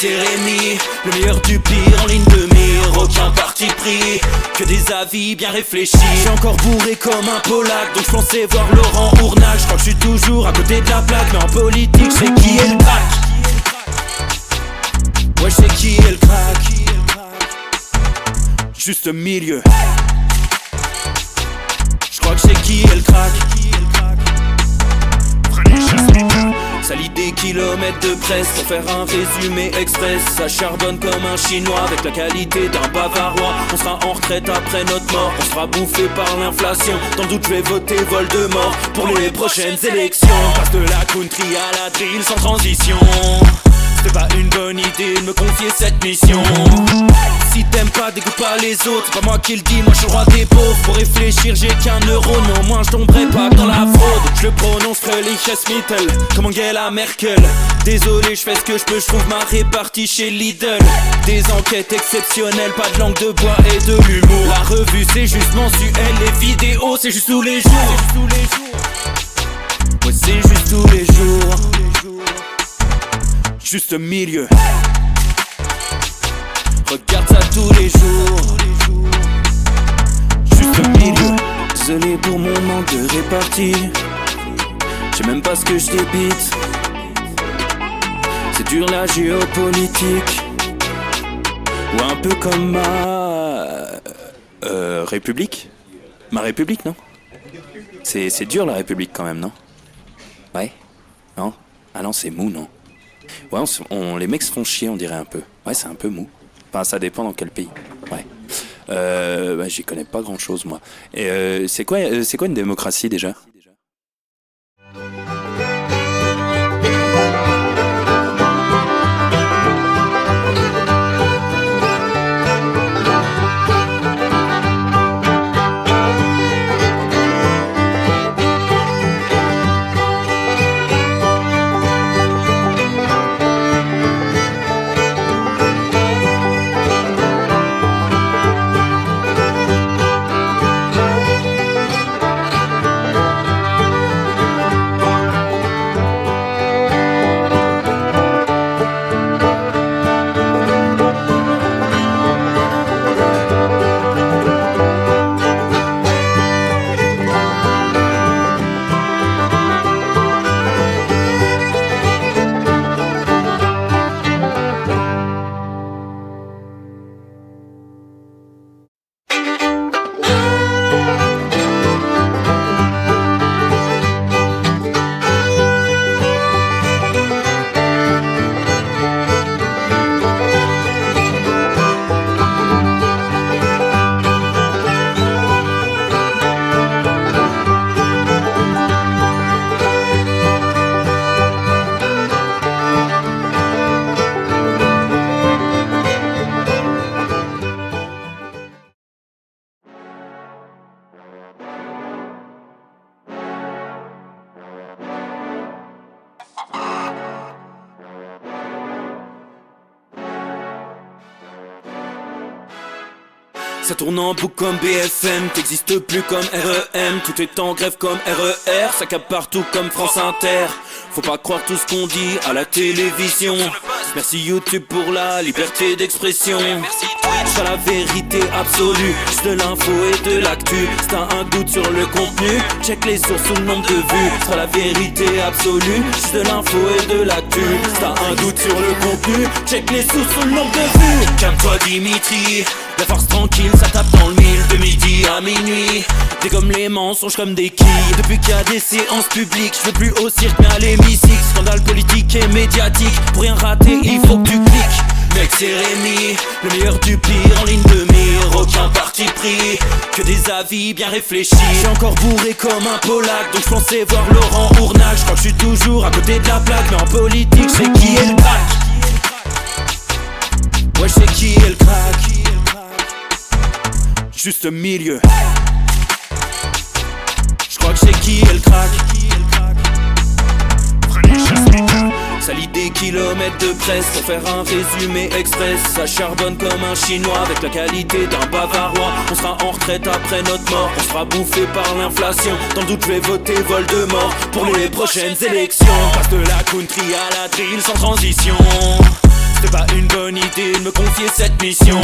c'est Rémi, le meilleur du pire en ligne de mire. Aucun parti pris, que des avis bien réfléchis. J'suis encore bourré comme un Polac, donc j'pensais voir Laurent Ournac. J'crois que j'suis toujours à côté de la plaque, mais en politique j'sais qui est le crack. Ouais, j'sais qui est le crack. Juste milieu. J'crois que j'sais qui est le crack. Salit des kilomètres de presse pour faire un résumé express. Ça charbonne comme un chinois avec la qualité d'un bavarois. On sera en retraite après notre mort, on sera bouffé par l'inflation. Dans le doute je vais voter Voldemort pour les prochaines élections. Passe de la country à la drill sans transition. C'était pas une bonne idée de me confier cette mission. Si t'aimes pas, dégoûte pas les autres. C'est pas moi qui le dis, moi je suis le roi des pauvres. Pour réfléchir, j'ai qu'un euro, non, moi je tomberai pas dans la fraude. Je le prononce Mittel, comme Angela Merkel. Désolé, je fais ce que je peux, je trouve ma répartie chez Lidl. Des enquêtes exceptionnelles, pas de langue de bois et de l'humour. La revue c'est juste mensuel, les vidéos c'est juste tous les jours. Ouais, c'est juste tous les jours. Juste milieu. Regarde ça tous les jours. Juste milieu. Désolé pour mon manque de répartie. Je sais même pas ce que je débite. C'est dur la géopolitique. Ou un peu comme ma... République. Ma République, non? C'est dur la République quand même, non? Ouais? Non? Ah non, c'est mou, non? Ouais, les mecs se font chier, on dirait un peu. Ouais, c'est un peu mou. Enfin, ça dépend dans quel pays. Ouais. J'y connais pas grand chose, moi. Et c'est quoi une démocratie déjà? Ça tourne en boucle comme BFM, t'existes plus comme REM. Tout est en grève comme RER, ça capte partout comme France Inter. Faut pas croire tout ce qu'on dit à la télévision. Merci YouTube pour la liberté d'expression. C'est la vérité absolue, juste de l'info et de l'actu. Si t'as un doute sur le contenu, check les sources ou le nombre de vues. C'est la vérité absolue, juste de l'info et de l'actu. Si t'as un doute sur le contenu, check les sources ou le nombre de vues. Calme-toi Dimitri, la force tranquille, ça tape dans le mille. De midi à minuit, dégomme les mensonges comme des quilles. Depuis qu'il y a des séances publiques, je veux plus au cirque mais à l'hémicycle. Scandale politique et médiatique, pour rien rater il faut que tu cliques. Mec c'est Rémi, le meilleur du pire en ligne de mire. Aucun parti pris, que des avis bien réfléchis. J'suis encore bourré comme un Polac, donc j'pensais voir Laurent Ournac. J'crois que j'suis toujours à côté de la plaque, mais en politique j'sais qui est le crack. Ouais j'sais qui est le crack. Juste milieu. J'crois que j'sais qui est le crack. Salit des kilomètres de presse pour faire un résumé express. Ça charbonne comme un chinois avec la qualité d'un bavarois. On sera en retraite après notre mort, on sera bouffé par l'inflation. Dans le doute je vais voter Voldemort pour les prochaines élections. Passe de la country à la drill sans transition. C'était pas une bonne idée de me confier cette mission.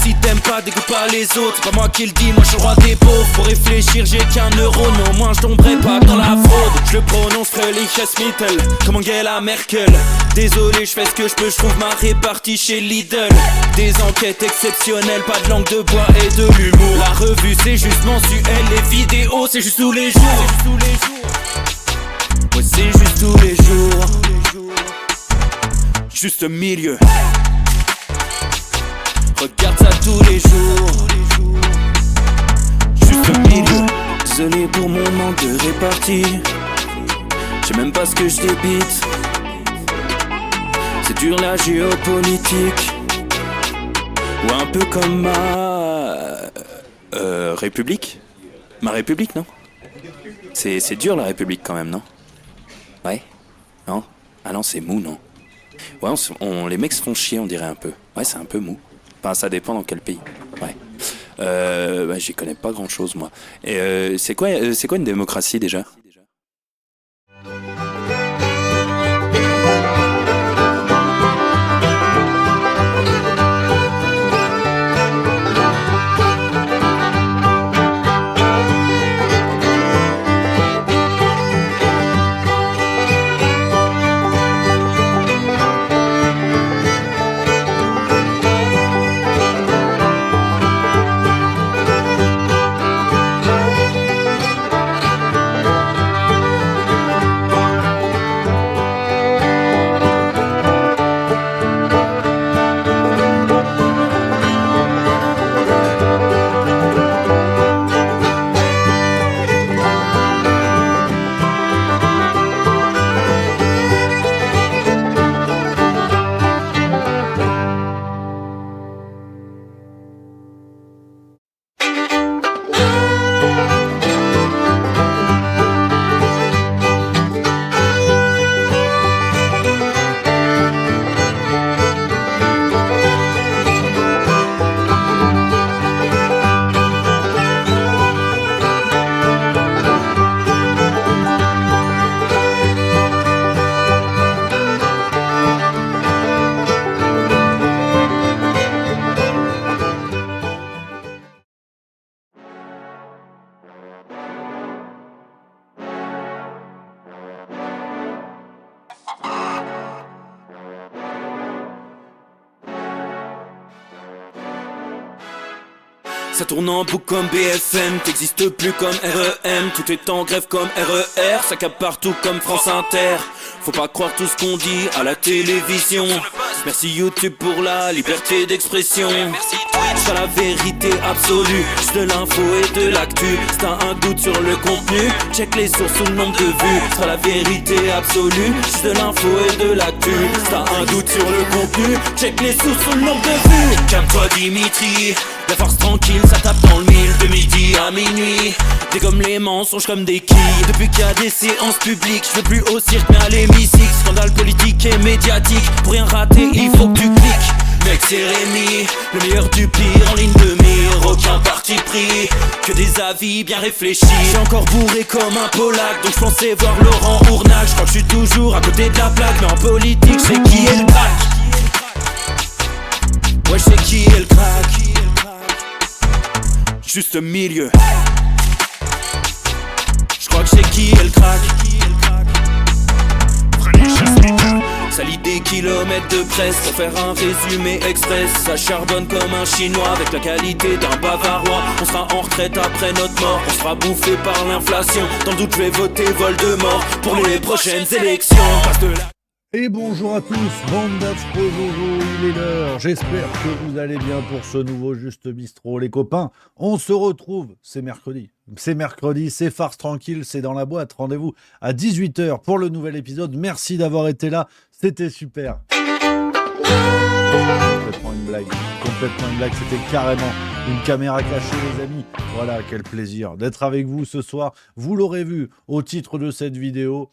Si t'aimes pas, dégoûte pas les autres. C'est pas moi qui le dis, moi je suis le roi des pauvres. Pour réfléchir, j'ai qu'un euro, non, moi je tomberai pas dans la fraude. Je le prononcerai Lichesmittel, comme Angela Merkel. Désolé, je fais ce que je peux, je trouve ma répartie chez Lidl. Des enquêtes exceptionnelles, pas de langue de bois et de l'humour. La revue c'est juste mensuel, les vidéos c'est juste tous les jours. Ouais, c'est juste tous les jours. Juste milieu. Regarde ça tous les jours. Juste milieu. Désolé pour mon manque de répartie. Je sais même pas ce que je débite. C'est dur la géopolitique. Ou un peu comme ma... République. Ma République, non? C'est dur la République quand même, non? Ouais? Non? Ah non, c'est mou, non? Ouais, les mecs se font chier, on dirait un peu. Ouais, c'est un peu mou. Enfin, ça dépend dans quel pays. Ouais. J'y connais pas grand chose, moi. Et c'est quoi une démocratie déjà? Ça tourne en boucle comme BFM, t'existes plus comme REM. Tout est en grève comme RER, ça capte partout comme France Inter. Faut pas croire tout ce qu'on dit à la télévision. Merci YouTube pour la liberté d'expression. C'est pas la vérité absolue, juste de l'info et de l'actu. Si t'as un doute sur le contenu, check les sources ou le nombre de vues. C'est pas la vérité absolue, juste de l'info et de l'actu. Si t'as un doute sur le contenu, check les sources ou le nombre de vues. Calme-toi Dimitri, la force tranquille, ça tape dans le mille. De midi à minuit, dégomme les mensonges comme des quilles. Depuis qu'il y a des séances publiques, je veux plus au cirque mais à l'hémicycle. Scandale politique et médiatique, pour rien rater il faut que tu cliques. Mec c'est Rémi, le meilleur du pire en ligne de mire. Aucun parti pris, que des avis bien réfléchis. J'ai encore bourré comme un Polac, donc je pensais voir Laurent Ournac. Je crois que je suis toujours à côté de la plaque, mais en politique c'est qui est le crack. Ouais je sais qui est le crack. Juste milieu. Je crois que c'est qui est le crack. Ça lit des kilomètres de presse pour faire un résumé express. Ça charbonne comme un chinois avec la qualité d'un bavarois. On sera en retraite après notre mort, on sera bouffé par l'inflation. Dans le doute je vais voter Voldemort pour les prochaines élections. Passe de la... Et bonjour à tous, bande d'affreux Jojo, il est l'heure. J'espère que vous allez bien pour ce nouveau Juste Bistrot. Les copains, on se retrouve, c'est mercredi. C'est mercredi, c'est farce tranquille, c'est dans la boîte. Rendez-vous à 18h pour le nouvel épisode. Merci d'avoir été là, c'était super. Complètement une blague, c'était carrément une caméra cachée les amis. Voilà, quel plaisir d'être avec vous ce soir. Vous l'aurez vu au titre de cette vidéo.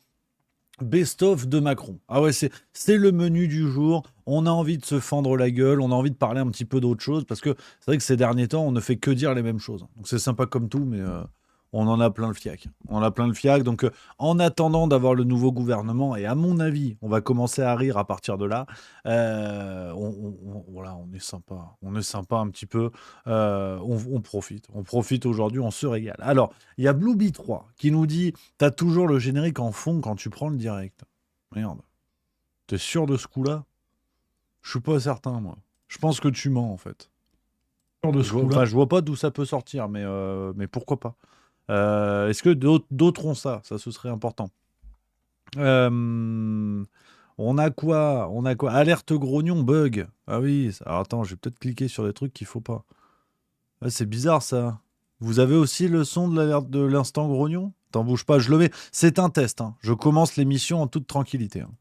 Best-of de Macron. Ah ouais, c'est le menu du jour. On a envie de se fendre la gueule, on a envie de parler un petit peu d'autre chose, parce que c'est vrai que ces derniers temps, on ne fait que dire les mêmes choses. Donc c'est sympa comme tout, mais on en a plein le fiac. On en a plein le fiac. Donc, en attendant d'avoir le nouveau gouvernement, et à mon avis, on va commencer à rire à partir de là, voilà, on est sympa. On est sympa un petit peu. On profite. On profite aujourd'hui, on se régale. Alors, il y a Blueby3 qui nous dit t'as toujours le générique en fond quand tu prends le direct. Merde. T'es sûr de ce coup-là? Je suis pas certain, moi. Je pense que tu mens, en fait. Je vois pas d'où ça peut sortir, mais pourquoi pas. Est-ce que d'autres ont ça? Ça, ce serait important. On a quoi? Alerte grognon, bug. Ah oui, alors attends, je vais peut-être cliquer sur des trucs qu'il faut pas. Ah, c'est bizarre, ça. Vous avez aussi le son de l'alerte de l'instant grognon? T'en bouge pas, je le mets. C'est un test, hein. Je commence l'émission en toute tranquillité, hein.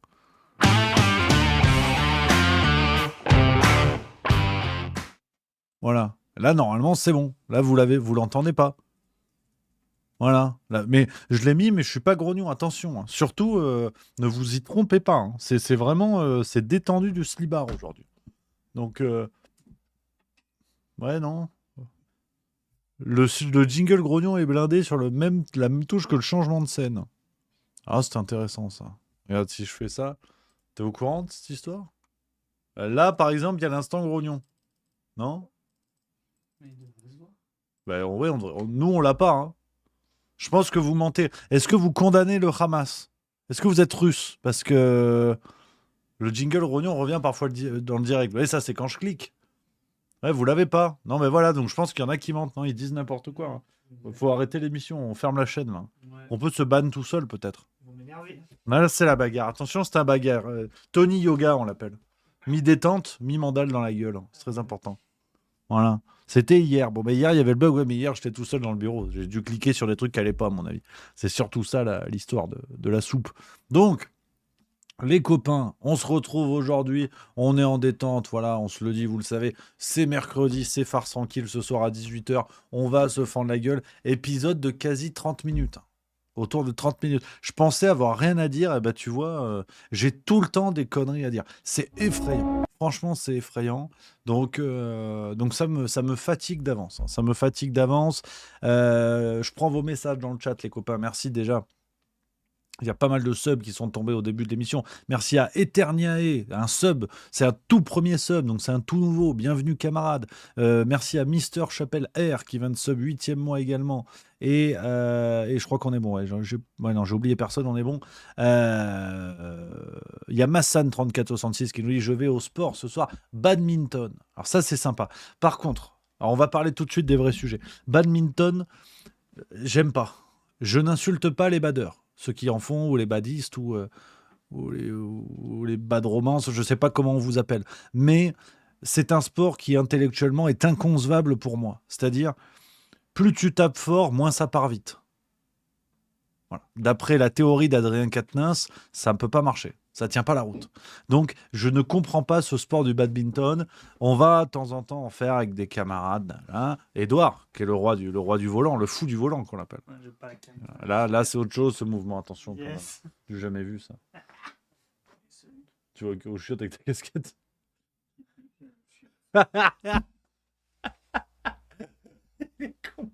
Voilà. Là, normalement, c'est bon. Là, vous l'entendez pas. Voilà. Là, mais je l'ai mis, mais je suis pas grognon. Attention, hein. Surtout, ne vous y trompez pas, hein. C'est vraiment, c'est détendu du slibard aujourd'hui. Donc, ouais, non. Le jingle grognon est blindé sur la même touche que le changement de scène. Ah, c'est intéressant, ça. Regarde, si je fais ça, t'es au courant de cette histoire? Là, par exemple, il y a l'instant grognon. Non? Bah, ouais, nous, on l'a pas, hein. Je pense que vous mentez. Est-ce que vous condamnez le Hamas? Est-ce que vous êtes russe? Parce que le jingle rognon revient parfois dans le direct. Vous voyez, ça, c'est quand je clique. Ouais, vous l'avez pas. Non, mais voilà, donc je pense qu'il y en a qui mentent. Non, ils disent n'importe quoi, hein. Faut arrêter l'émission, on ferme la chaîne, là. Ouais. On peut se ban tout seul, peut-être. Vous m'énervez. Là, c'est la bagarre. Attention, c'est un bagarre. Tony Yoga, on l'appelle. Mi-détente, mi-mandale dans la gueule, hein. C'est très important. Voilà. C'était hier. Bon, mais hier, il y avait le bug. Ouais, mais hier, j'étais tout seul dans le bureau. J'ai dû cliquer sur des trucs qui n'allaient pas, à mon avis. C'est surtout ça, l'histoire de la soupe. Donc, les copains, on se retrouve aujourd'hui. On est en détente. Voilà, on se le dit, vous le savez. C'est mercredi, c'est farce tranquille. Ce soir à 18h, on va se fendre la gueule. Épisode de quasi 30 minutes. Autour de 30 minutes. Je pensais avoir rien à dire. Et bah, tu vois, j'ai tout le temps des conneries à dire. C'est effrayant. Franchement, c'est effrayant. Donc ça me fatigue d'avance, hein. Ça me fatigue d'avance. Je prends vos messages dans le chat, les copains. Merci déjà. Il y a pas mal de subs qui sont tombés au début de l'émission. Merci à Eterniae, un sub. C'est un tout premier sub, donc c'est un tout nouveau. Bienvenue, camarade. Merci à Mister Chapelle R qui vient de sub 8e mois également. Et je crois qu'on est bon. Ouais, non, j'ai oublié personne, on est bon. Il y a Massan3466 qui nous dit: je vais au sport ce soir. Badminton. Alors ça, c'est sympa. Par contre, alors on va parler tout de suite des vrais sujets. Badminton, j'aime pas. Je n'insulte pas les badeurs. Ceux qui en font, ou les badistes, ou les bad romances, je ne sais pas comment on vous appelle. Mais c'est un sport qui intellectuellement est inconcevable pour moi. C'est-à-dire, plus tu tapes fort, moins ça part vite. Voilà. D'après la théorie d'Adrien Quatennens, ça ne peut pas marcher. Ça ne tient pas la route. Donc, je ne comprends pas ce sport du badminton. On va de temps en temps en faire avec des camarades. Hein. Édouard, qui est le roi du volant, le fou du volant qu'on l'appelle. Ouais, là, c'est autre chose, ce mouvement. Attention, quand même. yes. J'ai jamais vu ça. Tu vois au chiotte avec ta casquette. Il est con.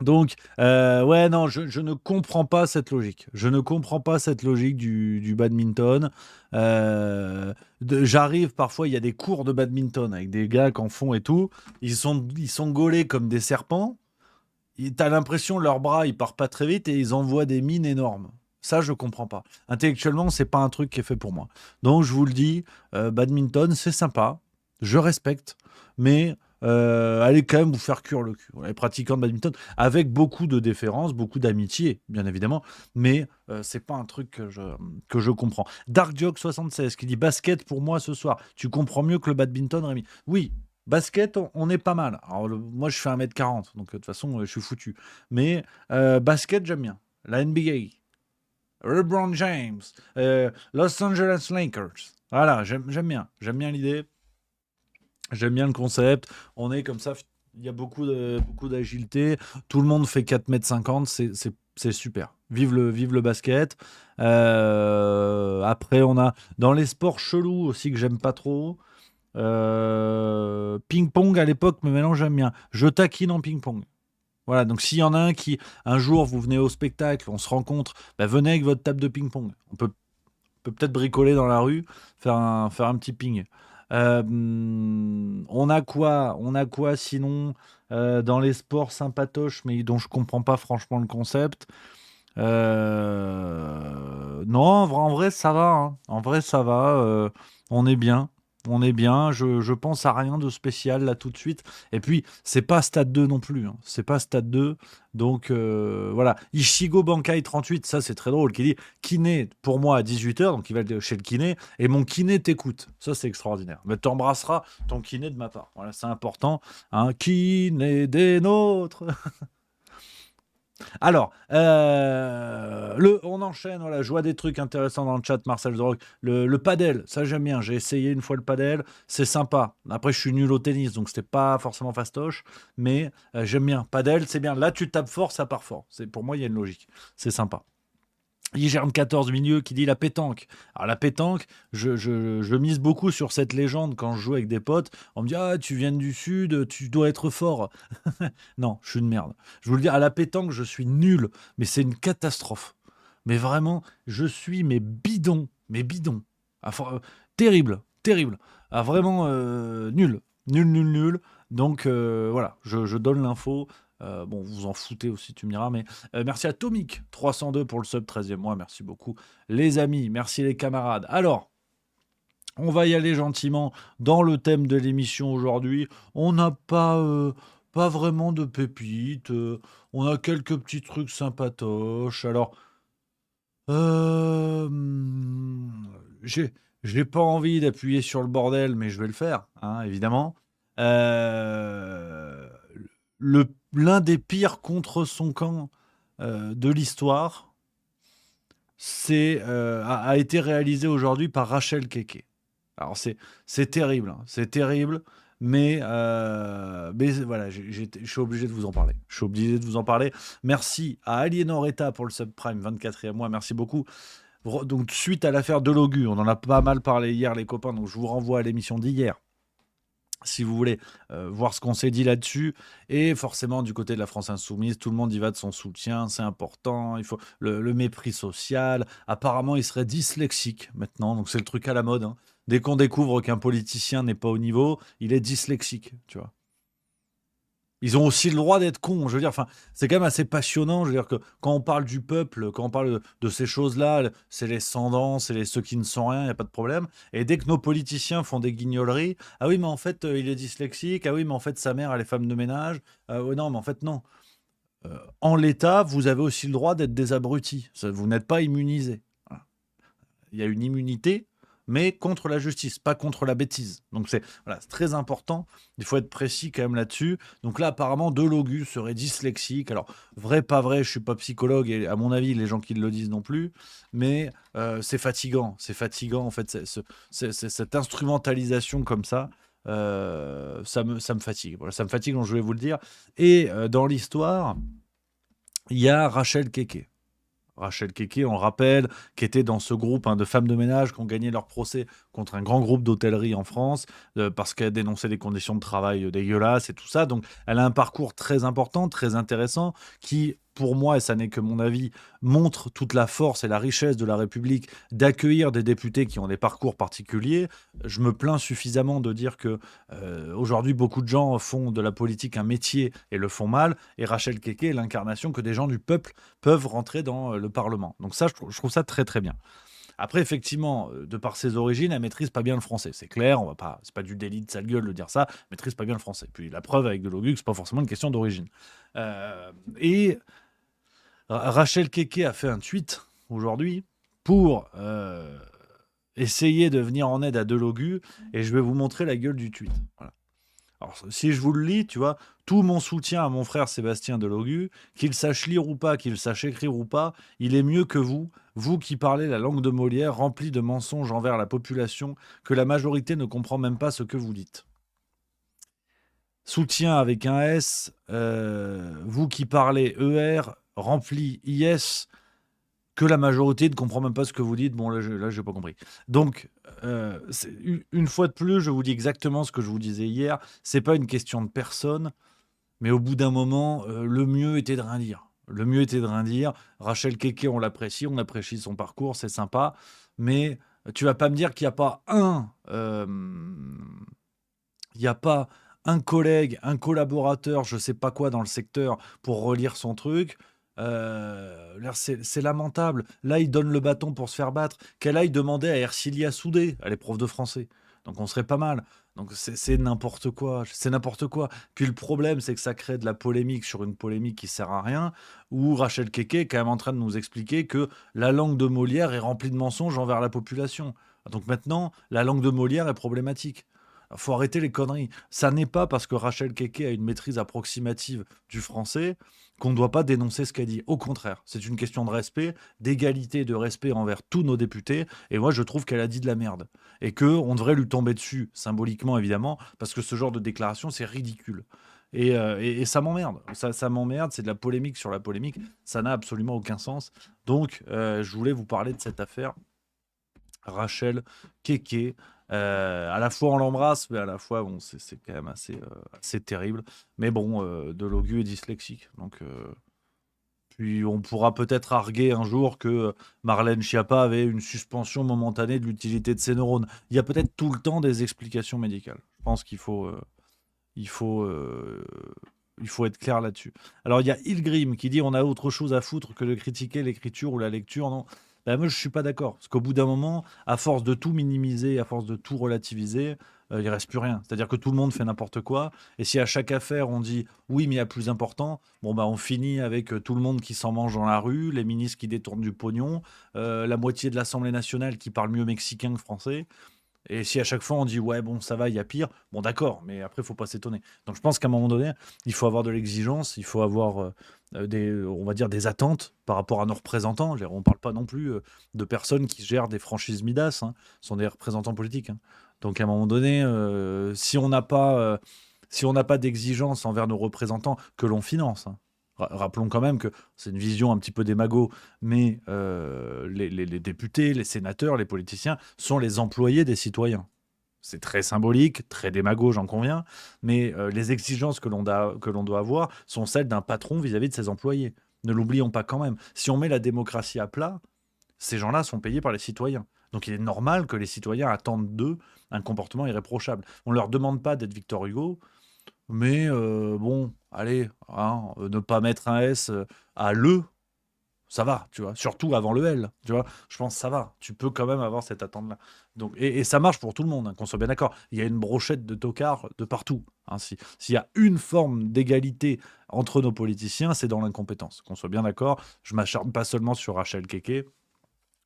Donc, ouais, non, je ne comprends pas cette logique. Je ne comprends pas cette logique du badminton. J'arrive parfois, il y a des cours de badminton avec des gars qui en font et tout. Ils sont gaulés comme des serpents. T'as l'impression leurs bras, ils partent pas très vite et ils envoient des mines énormes. Ça, je comprends pas. Intellectuellement, c'est pas un truc qui est fait pour moi. Donc, je vous le dis, badminton, c'est sympa. Je respecte. Mais allez quand même vous faire cuire le cul. Les pratiquants de badminton, avec beaucoup de déférence, beaucoup d'amitié, bien évidemment, mais c'est pas un truc que je comprends. DarkJoke76 qui dit: basket pour moi ce soir. Tu comprends mieux que le badminton, Rémi? Oui, basket, on est pas mal. Alors, moi, je fais 1m40, donc de toute façon, je suis foutu. Mais basket, j'aime bien. La NBA, LeBron James, Los Angeles Lakers. Voilà, j'aime bien. J'aime bien l'idée. J'aime bien le concept. On est comme ça. Il y a beaucoup d'agilité. Tout le monde fait 4,50 m. C'est super. Vive le basket. Après, on a dans les sports chelous aussi que j'aime pas trop. Ping-pong à l'époque, mais maintenant j'aime bien. Je taquine en ping-pong. Voilà, donc s'il y en a un qui, un jour, vous venez au spectacle, on se rencontre, bah, venez avec votre table de ping-pong. On peut peut-être bricoler dans la rue, faire un petit ping. On a quoi sinon dans les sports sympatoches, mais dont je comprends pas franchement le concept. Non, en vrai, ça va, hein. En vrai, ça va. On est bien. On est bien. Je pense à rien de spécial là tout de suite. Et puis, c'est pas Stade 2 non plus, hein. C'est pas Stade 2. Donc, voilà. Ishigo Bankai 38, ça c'est très drôle, qui dit kiné pour moi à 18h, donc il va chez le kiné, et mon kiné t'écoute. Ça c'est extraordinaire. Mais t'embrasseras ton kiné de ma part. Voilà, c'est important. Un kiné des nôtres. Alors, on enchaîne, voilà, je vois des trucs intéressants dans le chat, Marcel Zrock. Le padel, ça j'aime bien, j'ai essayé une fois le padel, c'est sympa. Après, je suis nul au tennis, donc c'était pas forcément fastoche, mais j'aime bien. Padel, c'est bien. Là, tu tapes fort, ça part fort. Pour moi, il y a une logique. C'est sympa. Ygerm 14 milieu qui dit la pétanque. Alors la pétanque, je mise beaucoup sur cette légende quand je joue avec des potes. On me dit ah tu viens du sud, tu dois être fort. Non, je suis une merde. Je vous le dis, à la pétanque, je suis nul, mais c'est une catastrophe. Mais vraiment, je suis mais bidon. Enfin, terrible, terrible. Ah, vraiment nul, nul, nul, nul. Donc voilà, je donne l'info. Bon, vous en foutez aussi, tu me diras, mais merci à Tomic 302 pour le sub 13e mois, merci beaucoup les amis, merci les camarades. Alors, on va y aller gentiment dans le thème de l'émission aujourd'hui. On n'a pas vraiment de pépites, on a quelques petits trucs sympatoches. Alors, euh, j'ai, j'ai pas envie d'appuyer sur le bordel, mais je vais le faire, hein, évidemment. Euh, L'un des pires contre son camp de l'histoire, a été réalisé aujourd'hui par Rachel Keke. Alors c'est terrible, hein, c'est terrible, mais voilà, je suis obligé de vous en parler. Je suis obligé de vous en parler. Merci à Aliénor Eta pour le subprime 24e mois, merci beaucoup. Donc suite à l'affaire Delogu, on en a pas mal parlé hier les copains, donc je vous renvoie à l'émission d'hier si vous voulez voir ce qu'on s'est dit là-dessus. Et forcément, du côté de la France insoumise, tout le monde y va de son soutien, c'est important, il faut le mépris social. Apparemment, il serait dyslexique maintenant, donc c'est le truc à la mode, hein. Dès qu'on découvre qu'un politicien n'est pas au niveau, il est dyslexique, tu vois. Ils ont aussi le droit d'être cons. Je veux dire, enfin, c'est quand même assez passionnant. Je veux dire que quand on parle du peuple, quand on parle de ces choses-là, c'est les sans-dents, ceux qui ne sont rien, il n'y a pas de problème. Et dès que nos politiciens font des guignoleries, ah oui, mais en fait, il est dyslexique. Ah oui, mais en fait, sa mère, elle est femme de ménage. Ouais, non, mais en fait, non. En l'état, vous avez aussi le droit d'être des abrutis. Vous n'êtes pas immunisés. Voilà. Il y a une immunité, mais contre la justice, pas contre la bêtise. Donc c'est très important. Il faut être précis quand même là-dessus. Donc là, apparemment, Delogu serait dyslexique. Alors, vrai, pas vrai, je suis pas psychologue et à mon avis, les gens qui le disent non plus. Mais c'est fatigant. C'est fatigant, en fait, cette instrumentalisation comme ça. Ça me fatigue. Voilà, ça me fatigue, donc je vais vous le dire. Et dans l'histoire, il y a Rachel Keke. Rachel Keke, on le rappelle, qui était dans ce groupe, hein, de femmes de ménage qui ont gagné leur procès contre un grand groupe d'hôtellerie en France parce qu'elle dénonçait des conditions de travail dégueulasses et tout ça. Donc, elle a un parcours très important, très intéressant, qui, pour moi, et ça n'est que mon avis, montre toute la force et la richesse de la République d'accueillir des députés qui ont des parcours particuliers. Je me plains suffisamment de dire que aujourd'hui, beaucoup de gens font de la politique un métier et le font mal. Et Rachel Keke est l'incarnation que des gens du peuple peuvent rentrer dans le Parlement. Donc ça, je trouve ça très très bien. Après, effectivement, de par ses origines, elle maîtrise pas bien le français. C'est clair, c'est pas du délit de sale gueule de dire ça, elle maîtrise pas bien le français. Puis la preuve avec Delogu, c'est pas forcément une question d'origine. Et Rachel Keke a fait un tweet aujourd'hui pour essayer de venir en aide à Delogu, et je vais vous montrer la gueule du tweet. Voilà. Alors, si je vous le lis, tu vois, tout mon soutien à mon frère Sébastien Delogu, qu'il sache lire ou pas, qu'il sache écrire ou pas, il est mieux que vous, vous qui parlez la langue de Molière, remplie de mensonges envers la population, que la majorité ne comprend même pas ce que vous dites. Soutien avec un S, vous qui parlez ER, rempli IS, que la majorité ne comprend même pas ce que vous dites. Bon, là, j'ai pas compris. Donc, une fois de plus, je vous dis exactement ce que je vous disais hier. C'est pas une question de personne, mais au bout d'un moment, le mieux était de rien dire. Le mieux était de rien dire. Rachel Keke, on apprécie son parcours, c'est sympa. Mais tu vas pas me dire qu'il n'y a pas il y a pas un collègue, un collaborateur, je sais pas quoi dans le secteur pour relire son truc. Là, c'est lamentable. Là, il donne le bâton pour se faire battre. Qu'elle aille demander à Ercilia Soudé, elle est prof de français. Donc on serait pas mal. Donc c'est n'importe quoi. C'est n'importe quoi. Puis le problème, c'est que ça crée de la polémique sur une polémique qui sert à rien. Où Rachel Keke est quand même en train de nous expliquer que la langue de Molière est remplie de mensonges envers la population. Donc maintenant, la langue de Molière est problématique. Faut arrêter les conneries. Ça n'est pas parce que Rachel Keke a une maîtrise approximative du français qu'on ne doit pas dénoncer ce qu'elle dit. Au contraire, c'est une question de respect, d'égalité et de respect envers tous nos députés. Et moi, je trouve qu'elle a dit de la merde. Et qu'on devrait lui tomber dessus, symboliquement évidemment, parce que ce genre de déclaration, c'est ridicule. Et ça m'emmerde. Ça m'emmerde, c'est de la polémique sur la polémique. Ça n'a absolument aucun sens. Donc, je voulais vous parler de cette affaire. Rachel Keke. À la fois on l'embrasse, mais à la fois bon, c'est quand même assez terrible. Mais bon, Delogu est dyslexique, donc puis on pourra peut-être arguer un jour que Marlène Schiappa avait une suspension momentanée de l'utilité de ses neurones. Il y a peut-être tout le temps des explications médicales. Je pense il faut, euh, il faut être clair là-dessus. Alors il y a Ilgrim qui dit on a autre chose à foutre que de critiquer l'écriture ou la lecture. Non, ben, moi je suis pas d'accord. Parce qu'au bout d'un moment, à force de tout minimiser, à force de tout relativiser, il reste plus rien. C'est-à-dire que tout le monde fait n'importe quoi. Et si à chaque affaire on dit oui mais il y a plus important, bon bah on finit avec tout le monde qui s'en mange dans la rue, les ministres qui détournent du pognon, la moitié de l'Assemblée nationale qui parle mieux mexicain que français. Et si à chaque fois on dit ouais bon ça va il y a pire, bon d'accord, mais après il faut pas s'étonner. Donc je pense qu'à un moment donné il faut avoir de l'exigence, il faut avoir on va dire des attentes par rapport à nos représentants. Je veux dire, on parle pas non plus de personnes qui gèrent des franchises Midas, hein, ce sont des représentants politiques, hein. Donc à un moment donné si on n'a pas d'exigence envers nos représentants que l'on finance, hein. Rappelons quand même que c'est une vision un petit peu démago, mais les députés, les sénateurs, les politiciens sont les employés des citoyens. C'est très symbolique, très démago, j'en conviens, mais les exigences que l'on doit avoir sont celles d'un patron vis-à-vis de ses employés. Ne l'oublions pas quand même. Si on met la démocratie à plat, ces gens-là sont payés par les citoyens. Donc il est normal que les citoyens attendent d'eux un comportement irréprochable. On ne leur demande pas d'être Victor Hugo, mais bon, allez, hein, ne pas mettre un S à le, ça va, tu vois. Surtout avant le L, tu vois. Je pense que ça va. Tu peux quand même avoir cette attente-là. Donc, et ça marche pour tout le monde, hein, qu'on soit bien d'accord. Il y a une brochette de tocards de partout, hein. S'il y a une forme d'égalité entre nos politiciens, c'est dans l'incompétence. Qu'on soit bien d'accord. Je m'acharne pas seulement sur Rachel Keke.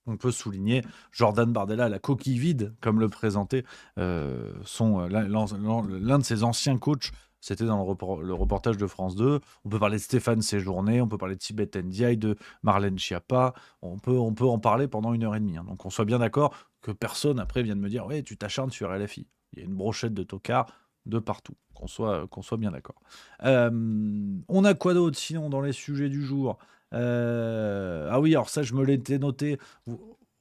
On peut souligner Jordan Bardella, la coquille vide, comme le présentait l'un de ses anciens coachs. C'était dans le reportage de France 2. On peut parler de Stéphane Séjourné, on peut parler de Tibet Ndiaye, de Marlène Schiappa. On peut en parler pendant 1 heure et demie, hein. Donc on soit bien d'accord que personne après vienne me dire ouais, tu t'acharnes sur LFI. Il y a une brochette de tocards de partout. Qu'on soit bien d'accord. On a quoi d'autre sinon dans les sujets du jour? Ah oui, alors ça, je me l'étais noté.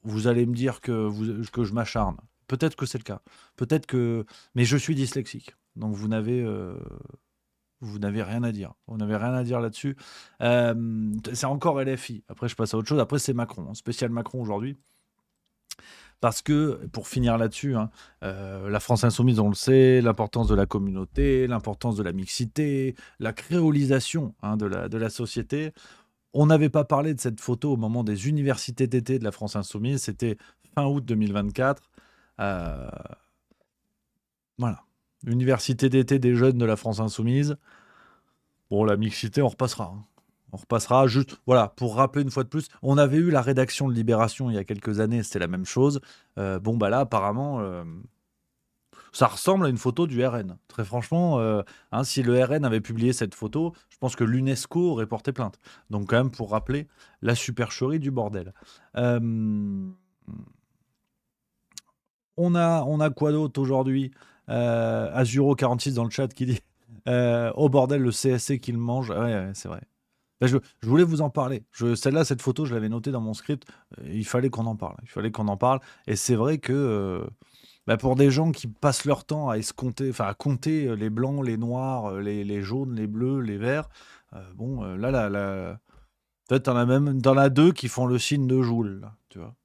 Vous allez me dire que je m'acharne. Peut-être que c'est le cas. Peut-être que. Mais je suis dyslexique. Donc vous n'avez rien à dire. Vous n'avez rien à dire là-dessus. C'est encore LFI. Après, je passe à autre chose. Après, c'est Macron, hein. Spécial Macron aujourd'hui. Parce que, pour finir là-dessus, hein, la France insoumise, on le sait, l'importance de la communauté, l'importance de la mixité, la créolisation, hein, de la société. On n'avait pas parlé de cette photo au moment des universités d'été de la France insoumise. C'était fin août 2024. Euh, voilà. Université d'été des jeunes de la France insoumise. Bon, la mixité, on repassera, hein. On repassera juste, voilà, pour rappeler une fois de plus. On avait eu la rédaction de Libération il y a quelques années, c'était la même chose. Bon, bah là, apparemment, ça ressemble à une photo du RN. Très franchement, hein, si le RN avait publié cette photo, je pense que l'UNESCO aurait porté plainte. Donc, quand même, pour rappeler la supercherie du bordel. Euh, on a quoi d'autre aujourd'hui? Azuro46 dans le chat qui dit au bordel, le CSC qu'il mange. Ah ouais, ouais, c'est vrai. Bah, je voulais vous en parler. Celle-là, cette photo, je l'avais notée dans mon script. Il fallait qu'on en parle. Il fallait qu'on en parle. Et c'est vrai que bah, pour des gens qui passent leur temps à escompter, enfin à compter les blancs, les noirs, les jaunes, les bleus, les verts, bon, peut-être t'en as deux qui font le signe de Joule, là, tu vois.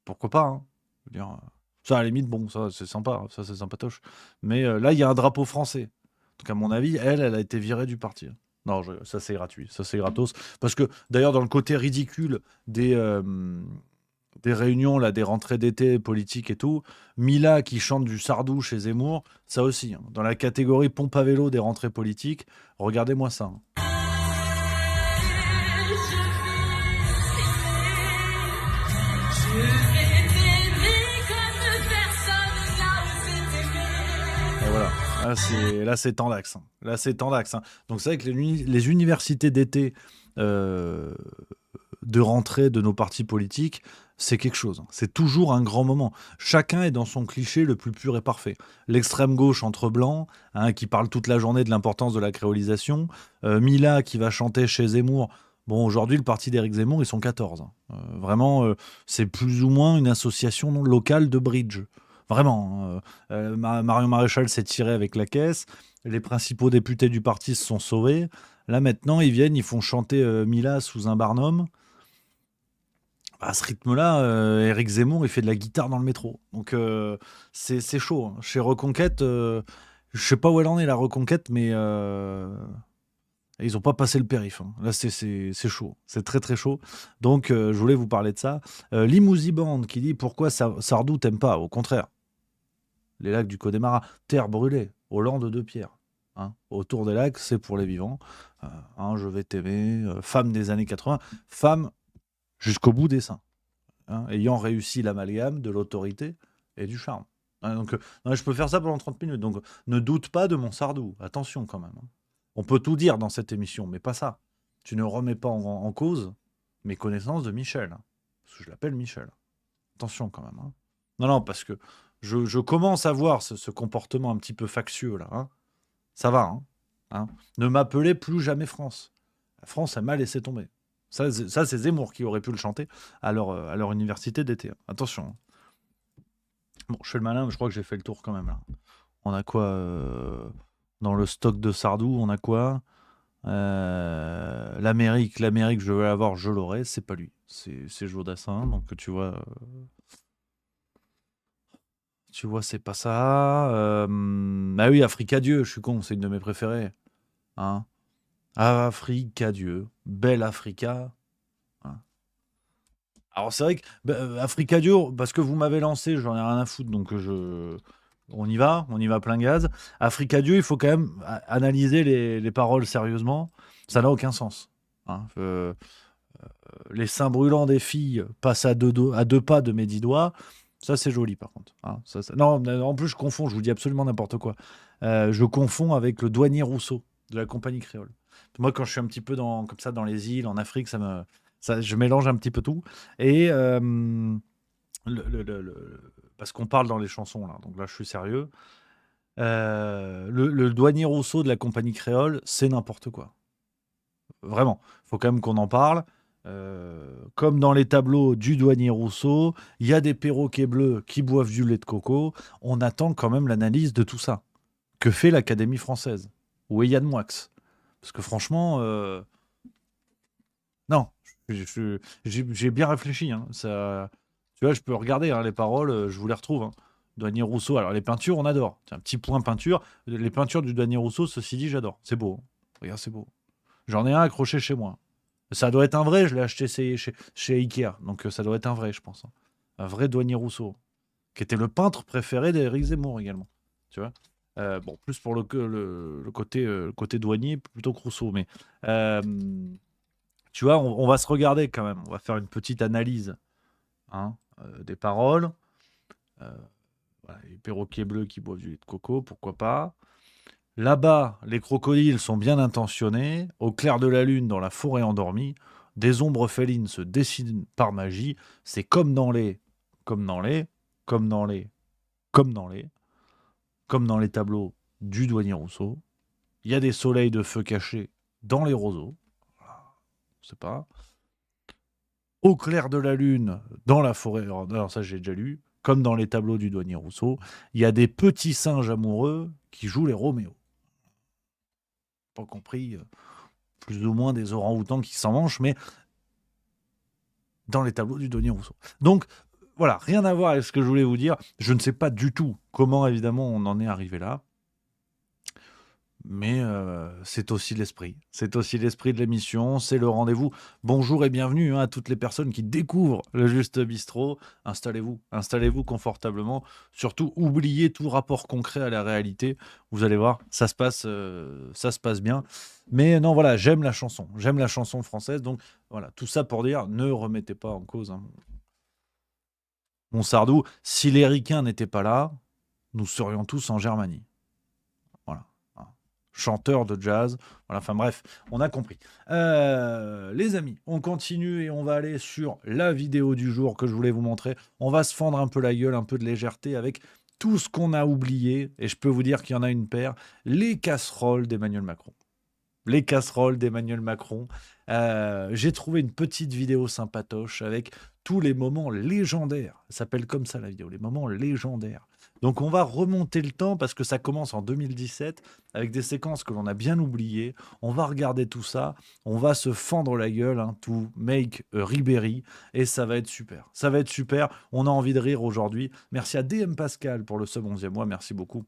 Pourquoi pas, hein. Je veux dire, ça, à la limite, bon, ça, c'est sympa. Ça, c'est sympatoche. Mais là, il y a un drapeau français. Donc, à mon avis, elle a été virée du parti. Non, ça c'est gratuit, ça c'est gratos. Parce que d'ailleurs, dans le côté ridicule des réunions, là, des rentrées d'été politiques et tout, Mila qui chante du Sardou chez Zemmour, ça aussi, hein. Dans la catégorie pompe à vélo des rentrées politiques, regardez-moi ça, hein. Et voilà. Là, c'est tendax, hein. Là, c'est tendax, hein. Donc, c'est vrai que les universités d'été euh, de rentrée de nos partis politiques, c'est quelque chose, hein. C'est toujours un grand moment. Chacun est dans son cliché le plus pur et parfait. L'extrême gauche entre blancs, hein, qui parle toute la journée de l'importance de la créolisation. Mila qui va chanter chez Zemmour. Bon, aujourd'hui, le parti d'Éric Zemmour, ils sont 14, hein. Vraiment, c'est plus ou moins une association locale de bridge. Vraiment, hein. Marion Maréchal s'est tiré avec la caisse. Les principaux députés du parti se sont sauvés. Là, maintenant, ils viennent, ils font chanter Mila sous un barnum. À ce rythme-là, Éric Zemmour, il fait de la guitare dans le métro. Donc, c'est chaud, hein. Chez Reconquête, je sais pas où elle en est, la Reconquête, mais ils ont pas passé le périph', hein. Là, c'est chaud. C'est très, très chaud. Donc, je voulais vous parler de ça. Limousi Band qui dit pourquoi Sardou t'aime pas. Au contraire, les lacs du Connemara, terre brûlée, aux landes de pierre, hein. Autour des lacs, c'est pour les vivants. Hein, je vais t'aimer, femme des années 80, femme jusqu'au bout des seins, hein, ayant réussi l'amalgame de l'autorité et du charme. Hein, donc, non, je peux faire ça pendant 30 minutes. Donc, ne doute pas de mon Sardou. Attention quand même, hein. On peut tout dire dans cette émission, mais pas ça. Tu ne remets pas en cause mes connaissances de Michel, hein, parce que je l'appelle Michel. Attention quand même, hein. Non, non, parce que je commence à voir ce comportement un petit peu factieux là, hein. Ça va, hein, hein. Ne m'appelez plus jamais France. La France, elle m'a laissé tomber. Ça, c'est Zemmour qui aurait pu le chanter à leur université d'été, hein. Attention, hein. Bon, je fais le malin, mais je crois que j'ai fait le tour quand même là. On a quoi dans le stock de Sardou? On a quoi? L'Amérique, je veux l'avoir, je l'aurai. C'est pas lui, c'est Jodassin. Donc tu vois, c'est pas ça. Ah oui, Africa Dieu, je suis con, c'est une de mes préférées, hein. Africa Dieu, belle Africa, hein. Alors c'est vrai que Africa Dieu, parce que vous m'avez lancé, j'en ai rien à foutre, donc on y va plein gaz. Africa Dieu, il faut quand même analyser les paroles sérieusement. Ça n'a aucun sens, hein. Les seins brûlants des filles passent à deux pas de mes 10 doigts. Ça, c'est joli, par contre, hein. Non, en plus, je confonds, je vous dis absolument n'importe quoi. Je confonds avec le douanier Rousseau de la compagnie créole. Moi, quand je suis un petit peu comme ça dans les îles, en Afrique, je mélange un petit peu tout. Et parce qu'on parle dans les chansons, là, donc là, je suis sérieux. Le douanier Rousseau de la compagnie créole, c'est n'importe quoi. Vraiment, il faut quand même qu'on en parle. Comme dans les tableaux du douanier Rousseau, il y a des perroquets bleus qui boivent du lait de coco. On attend quand même l'analyse de tout ça. Que fait l'Académie française? Où est Yann Moix? Parce que franchement, non, j'ai bien réfléchi, hein. Ça, tu vois, je peux regarder, hein, les paroles, je vous les retrouve, hein. Douanier Rousseau, alors les peintures, on adore. Tiens, un petit point peinture. Les peintures du douanier Rousseau, ceci dit, j'adore. C'est beau, hein. Regarde, c'est beau. J'en ai un accroché chez moi. Ça doit être un vrai, je l'ai acheté chez Ikea, donc ça doit être un vrai, je pense, hein. Un vrai douanier Rousseau, qui était le peintre préféré d'Éric Zemmour également. Tu vois. Bon, plus pour le côté douanier plutôt que Rousseau, mais euh, tu vois, on va se regarder quand même. On va faire une petite analyse, hein, des paroles. Euh, voilà, les perroquets bleus qui boivent du lait de coco, pourquoi pas. Là-bas, les crocodiles sont bien intentionnés. Au clair de la lune, dans la forêt endormie, des ombres félines se dessinent par magie. C'est comme dans les, comme dans les, comme dans les, comme dans les tableaux du douanier Rousseau. Il y a des soleils de feu cachés dans les roseaux. sait pas. Au clair de la lune, dans la forêt, alors ça j'ai déjà lu, comme dans les tableaux du douanier Rousseau, il y a des petits singes amoureux qui jouent les Roméo. Pas compris, plus ou moins des orang-outans qui s'en mangent, mais dans les tableaux du douanier Rousseau. Donc, voilà, rien à voir avec ce que je voulais vous dire. Je ne sais pas du tout comment, évidemment, on en est arrivé là. Mais c'est aussi l'esprit. C'est aussi l'esprit de l'émission, c'est le rendez-vous. Bonjour et bienvenue à toutes les personnes qui découvrent le Juste Bistrot. Installez-vous confortablement. Surtout, oubliez tout rapport concret à la réalité. Vous allez voir, ça se passe bien. Mais non, voilà, j'aime la chanson française. Donc voilà, tout ça pour dire, ne remettez pas en cause mon Sardou. Si les Ricains n'étaient pas là, nous serions tous en Germanie. Chanteur de jazz, voilà, enfin bref, on a compris. Les amis, on continue et on va aller sur la vidéo du jour que je voulais vous montrer. On va se fendre un peu la gueule, un peu de légèreté avec tout ce qu'on a oublié, et je peux vous dire qu'il y en a une paire, les casseroles d'Emmanuel Macron. Les casseroles d'Emmanuel Macron. J'ai trouvé une petite vidéo sympatoche avec tous les moments légendaires. Ça s'appelle comme ça la vidéo, les moments légendaires. Donc on va remonter le temps parce que ça commence en 2017 avec des séquences que l'on a bien oubliées. On va regarder tout ça, on va se fendre la gueule, to make a Ribéry, et ça va être super. Ça va être super, on a envie de rire aujourd'hui. Merci à DM Pascal pour le sub 11e mois, merci beaucoup.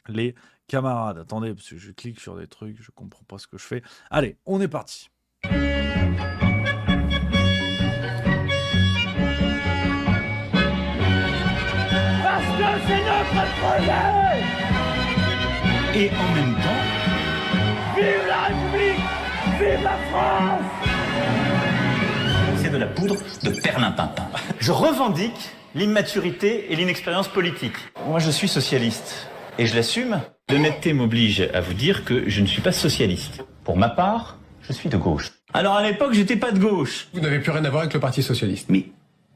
Les camarades, attendez, parce que je clique sur des trucs, je comprends pas ce que je fais. Allez, on est parti. C'est notre projet! Et en même temps, vive la République! Vive la France! c'est de la poudre de perlimpinpin. Je revendique l'immaturité et l'inexpérience politique. Moi, je suis socialiste et je l'assume. L'honnêteté m'oblige à vous dire que je ne suis pas socialiste. Pour ma part, je suis de gauche. Alors à l'époque, j'étais pas de gauche. Vous n'avez plus rien à voir avec le Parti socialiste. Mais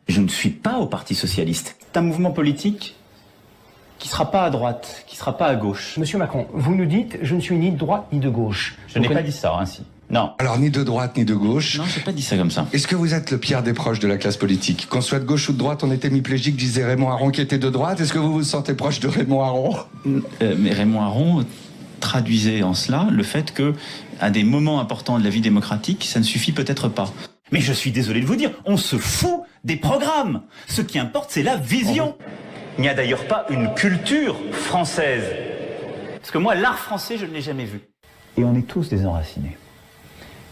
je ne suis pas au Parti socialiste. C'est un mouvement politique qui sera pas à droite, qui sera pas à gauche. Monsieur Macron, vous nous dites, je ne suis ni de droite ni de gauche. Je n'ai pas dit ça ainsi. Non. Alors, ni de droite, ni de gauche. Non, j'ai pas dit ça comme ça. Est-ce que vous êtes le pire des proches de la classe politique? Qu'on soit de gauche ou de droite, on est hémiplégique, disait Raymond Aron qui était de droite. Est-ce que vous vous sentez proche de Raymond Aron? Mais Raymond Aron traduisait en cela le fait que, à des moments importants de la vie démocratique, ça ne suffit peut-être pas. Mais je suis désolé de vous dire, on se fout des programmes. Ce qui importe, c'est la vision. Il n'y a d'ailleurs pas une culture française. Parce que moi, l'art français, je ne l'ai jamais vu. Et on est tous des enracinés.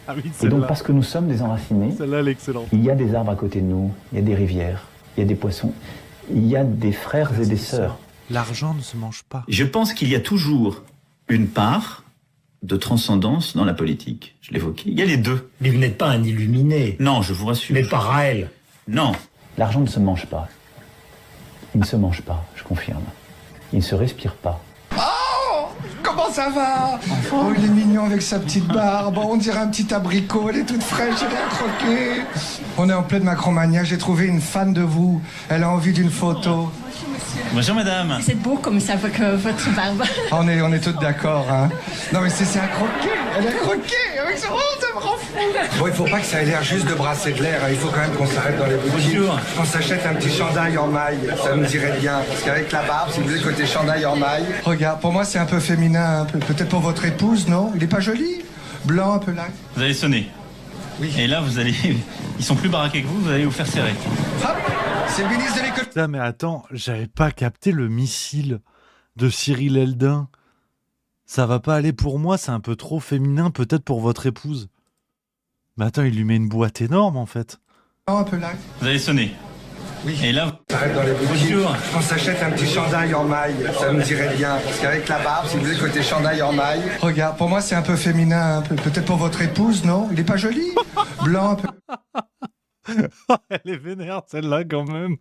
Ah oui, Et donc parce que nous sommes des enracinés, celle-là, elle est excellente. il y a des arbres à côté de nous, il y a des rivières, il y a des poissons, il y a des frères et des sœurs. L'argent ne se mange pas. Je pense qu'il y a toujours une part de transcendance dans la politique. Je l'évoquais. Il y a les deux. Mais vous n'êtes pas un illuminé. Non, je vous rassure. Mais pas Raël. Non. L'argent ne se mange pas. Il ne se mange pas, je confirme. Il ne se respire pas. Comment ça va? Oh, il est mignon avec sa petite barbe. On dirait un petit abricot. Elle est toute fraîche, elle est à croquer. On est en pleine Macromania. J'ai trouvé une fan de vous. Elle a envie d'une photo. Bonjour madame. Vous êtes beau comme ça avec votre barbe. On est toutes d'accord, hein. Non, mais c'est à croquer. Elle a croqué avec son... Oh, ça me rend fou. Bon, il faut pas que ça ait l'air juste de brasser de l'air. Il faut quand même qu'on s'arrête dans les boutiques. Bonjour. On s'achète un petit chandail en maille. Ça nous irait bien. Parce qu'avec la barbe, si vous voulez, côté chandail en maille. Regarde, pour moi, c'est un peu féminin. Un peu. Peut-être pour votre épouse, non? Il est pas joli? Blanc, un peu là. Vous allez sonner. Oui. Et là, vous allez... Ils sont plus baraqués que vous allez vous faire serrer. Hop, c'est le ministre de l'économie. Putain, mais attends, j'avais pas capté le missile de Cyril Eldin. Ça va pas aller pour moi, c'est un peu trop féminin, peut-être pour votre épouse. Mais attends, il lui met une boîte énorme en fait. Un peu là. Vous allez sonner. Oui. Et là, On s'arrête dans les boutiques. Bonjour. On s'achète un petit chandail en maille. Ça nous irait bien. Parce qu'avec la barbe, si vous voulez, côté chandail en maille. Regarde, pour moi, c'est un peu féminin. Un peu. Peut-être pour votre épouse, non? Il est pas joli? Blanc, un peu. Elle est vénère celle-là quand même.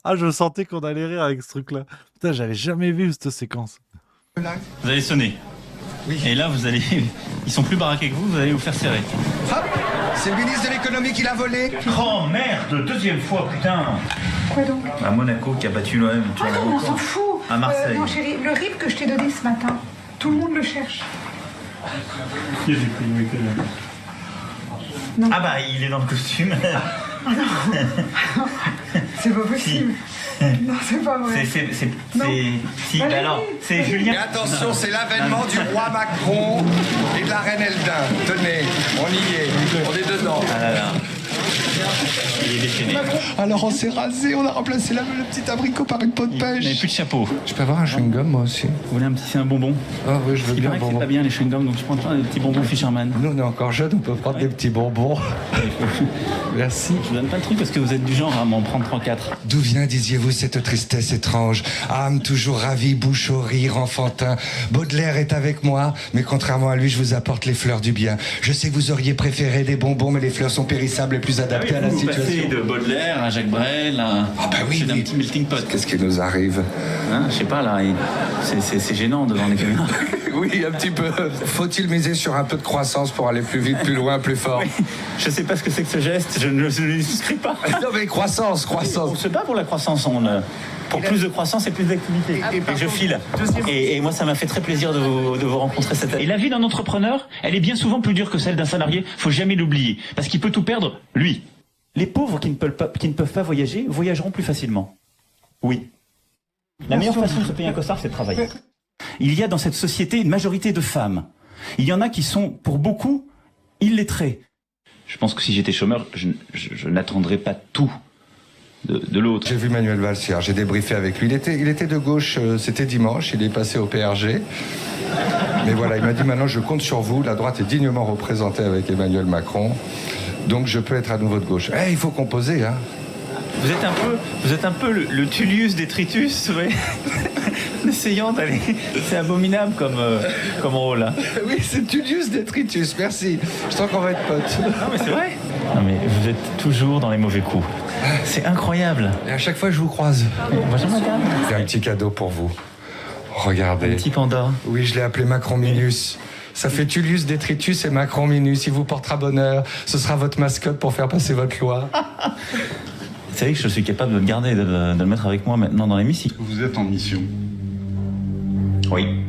Ah, je sentais qu'on allait rire avec ce truc-là. Putain, j'avais jamais vu cette séquence. Là. vous allez sonner. Oui. Et là, vous allez... Ils sont plus baraqués que vous allez vous faire serrer. Hop, c'est le ministre de l'économie qui l'a volé. Oh merde, deuxième fois, putain. Quoi donc? À Monaco qui a battu l'OM. Ah non, on s'en fout. À Marseille. Mon chéri, le RIP que je t'ai donné ce matin, tout le monde le cherche. Non. Ah bah, il est dans le costume. C'est pas possible. Non, c'est pas vrai. Si, bah alors, c'est Julien. Et attention, c'est l'avènement du roi Macron et de la reine Eldin. Tenez, on y est, on est dedans. Ah là là. Il est déchaîné. Alors on s'est rasé, on a remplacé le petit abricot par une peau de Il n'avait pêche. plus de chapeau. Je peux avoir un chewing-gum moi aussi? Vous voulez un bonbon? Ah oui, je veux Il bien paraît un que c'est bonbon. pas bien les chewing-gums, donc je prends des petits bonbons Fisherman. Nous on est encore jeunes, on peut prendre des petits bonbons. Merci. Je vous donne pas le truc parce que vous êtes du genre à m'en prendre 3-4. D'où vient, disiez-vous, cette tristesse étrange? Âme toujours ravie, bouche au rire enfantin. Baudelaire est avec moi, mais contrairement à lui, je vous apporte les fleurs du bien. Je sais que vous auriez préféré des bonbons, mais les fleurs sont périssables et plus adaptées à la Vous situation. passez de Baudelaire à Jacques Brel à... Ah bah oui, c'est un oui. petit melting pot. Qu'est-ce qui nous arrive? Hein, je sais pas là, c'est gênant devant les caméras. Oui, un petit peu. Faut-il miser sur un peu de croissance pour aller plus vite, plus loin, plus fort? Oui, je sais pas ce que c'est que ce geste, je ne souscris pas. Non mais croissance. On se bat pour la croissance, pour plus de croissance et plus d'activité. Et je file. Et moi, ça m'a fait très plaisir de vous rencontrer cette année. Et la vie d'un entrepreneur, elle est bien souvent plus dure que celle d'un salarié. Faut jamais l'oublier. Parce qu'il peut tout perdre, lui. Les pauvres qui ne peuvent pas voyager, voyageront plus facilement. Oui. La meilleure façon de se payer un costard, c'est de travailler. Il y a dans cette société une majorité de femmes. Il y en a qui sont, pour beaucoup, illettrées. Je pense que si j'étais chômeur, je n'attendrais pas tout de l'autre. J'ai vu Manuel Valls hier, j'ai débriefé avec lui. Il était de gauche, c'était dimanche, il est passé au PRG. Mais voilà, il m'a dit maintenant je compte sur vous, la droite est dignement représentée avec Emmanuel Macron, donc je peux être à nouveau de gauche. Eh, il faut composer, hein. Vous êtes un peu le Tullius Detritus, oui. Essayant d'aller. C'est abominable comme rôle. Hein. Oui, c'est Tullius Detritus, merci. Je sens qu'on va être potes. Non, mais c'est vrai. Non, mais vous êtes toujours dans les mauvais coups. C'est incroyable. Et à chaque fois, je vous croise. Bonjour, madame. J'ai un petit cadeau pour vous. Regardez. Un petit panda. Oui, je l'ai appelé Macron Minus. Ça fait Tullius Detritus et Macron Minus. Il vous portera bonheur. Ce sera votre mascotte pour faire passer votre loi. Vous savez que je suis capable de le garder, de le mettre avec moi maintenant dans l'hémicycle. Vous êtes en mission. Oui.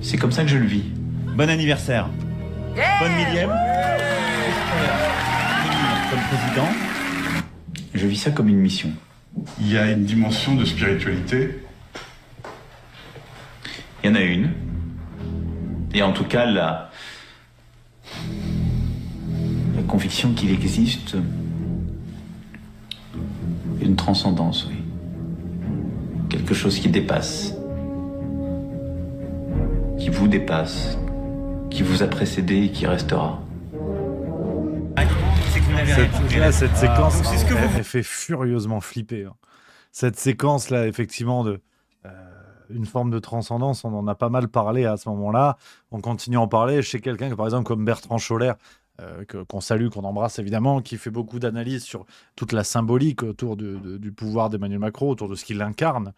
C'est comme ça que je le vis. Bon anniversaire. Bonne millième. Comme président, je vis ça comme une mission. Il y a une dimension de spiritualité. Il y en a une. Et en tout cas, la conviction qu'il existe une transcendance, oui. Quelque chose qui dépasse. Qui vous dépasse. Qui vous a précédé et qui restera. Cette séquence, donc c'est ce que elle fait furieusement flipper. Hein. Cette séquence-là, effectivement, de une forme de transcendance, on en a pas mal parlé à ce moment-là. On continue à en parler chez quelqu'un, par exemple, comme Bertrand Scholler, qu'on salue, qu'on embrasse évidemment, qui fait beaucoup d'analyses sur toute la symbolique autour du pouvoir d'Emmanuel Macron, autour de ce qu'il incarne.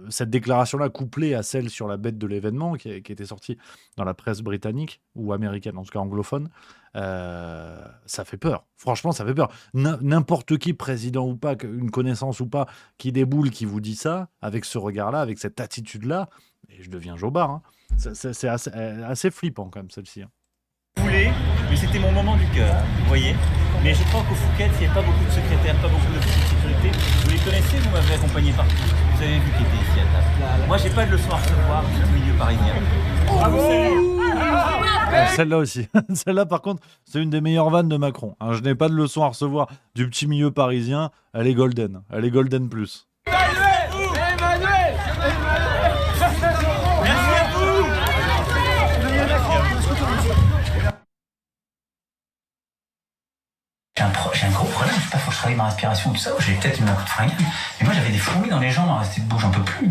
Cette déclaration-là, couplée à celle sur la bête de l'événement, qui était sortie dans la presse britannique, ou américaine, en tout cas anglophone, ça fait peur. Franchement, ça fait peur. N'importe qui, président ou pas, une connaissance ou pas, qui déboule, qui vous dit ça, avec ce regard-là, avec cette attitude-là, et je deviens Jobard. Hein. C'est assez flippant quand même, celle-ci. Hein. Vous voulez, mais c'était mon moment du cœur, vous voyez. Mais je crois qu'au Fouquet, il n'y a pas beaucoup de secrétaires, pas beaucoup de sécurité. Vous les connaissez, vous m'avez accompagné partout. Vous avez vu qui était ici à table. Moi, j'ai pas de leçon à recevoir du milieu parisien. Bravo. Celle-là aussi. Celle-là, par contre, c'est une des meilleures vannes de Macron. Hein, je n'ai pas de leçon à recevoir du petit milieu parisien. Elle est golden. Elle est golden plus. J'ai un gros problème, je sais pas, faut que je travaille ma respiration, tout ça, j'ai peut-être eu un coup de fringale. Mais moi j'avais des fourmis dans les jambes, à rester debout, j'en peux plus.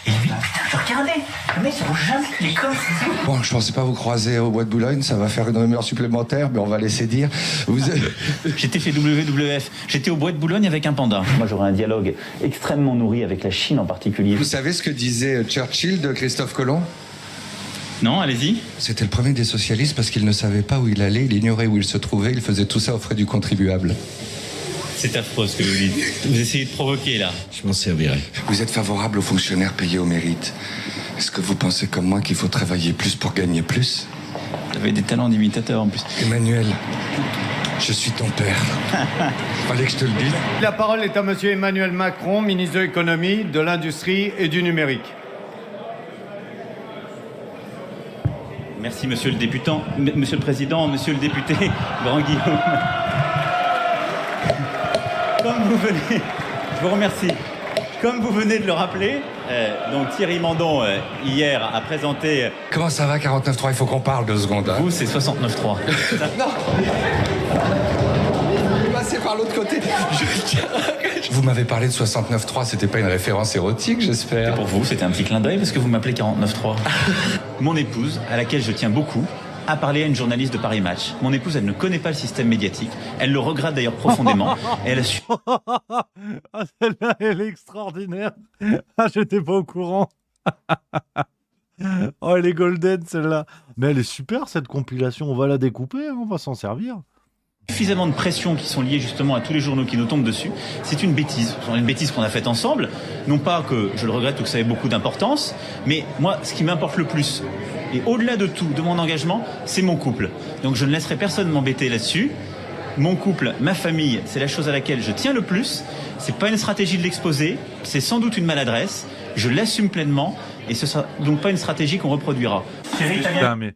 Et lui, putain, je regardais, le mec il bouge jamais, il est comme ça. Bon, je pensais pas vous croiser au Bois de Boulogne, ça va faire une rumeur supplémentaire, mais on va laisser dire. J'étais chez WWF, j'étais au Bois de Boulogne avec un panda. Moi j'aurais un dialogue extrêmement nourri avec la Chine en particulier. Vous savez ce que disait Churchill de Christophe Colomb ? Non, allez-y. C'était le premier des socialistes parce qu'il ne savait pas où il allait, il ignorait où il se trouvait, il faisait tout ça aux frais du contribuable. C'est affreux ce que vous dites. Vous essayez de provoquer là. Je m'en servirai. Vous êtes favorable aux fonctionnaires payés au mérite. Est-ce que vous pensez comme moi qu'il faut travailler plus pour gagner plus ? T'avais des talents d'imitateur en plus. Emmanuel, je suis ton père. Fallait que je te le dise. La parole est à monsieur Emmanuel Macron, ministre de l'économie, de l'industrie et du numérique. Merci monsieur le députant, monsieur le président, monsieur le député, Grand Guillaume. Comme vous venez, je vous remercie. Comme vous venez de le rappeler, donc Thierry Mandon, hier, a présenté... Comment ça va, 49.3? Il faut qu'on parle 2 secondes. Hein. Vous, c'est 69.3. Non. Passez par l'autre côté. Vous m'avez parlé de 69.3, c'était pas une référence érotique, j'espère. Pour vous, c'était un petit clin d'œil parce que vous m'appelez 49.3. Mon épouse, à laquelle je tiens beaucoup, a parlé à une journaliste de Paris Match. Mon épouse, elle ne connaît pas le système médiatique. Elle le regrette d'ailleurs profondément. Et elle a su... Ah, celle-là, elle est extraordinaire. Ah, j'étais pas au courant. Oh, elle est golden, celle-là. Mais elle est super, cette compilation. On va la découper, hein, on va s'en servir. Suffisamment de pression qui sont liées justement à tous les journaux qui nous tombent dessus. C'est une bêtise. C'est une bêtise qu'on a faite ensemble. Non pas que je le regrette ou que ça ait beaucoup d'importance, mais moi, ce qui m'importe le plus, et au-delà de tout, de mon engagement, c'est mon couple. Donc je ne laisserai personne m'embêter là-dessus. Mon couple, ma famille, c'est la chose à laquelle je tiens le plus. C'est pas une stratégie de l'exposer, c'est sans doute une maladresse. Je l'assume pleinement et ce sera donc pas une stratégie qu'on reproduira. Putain, mais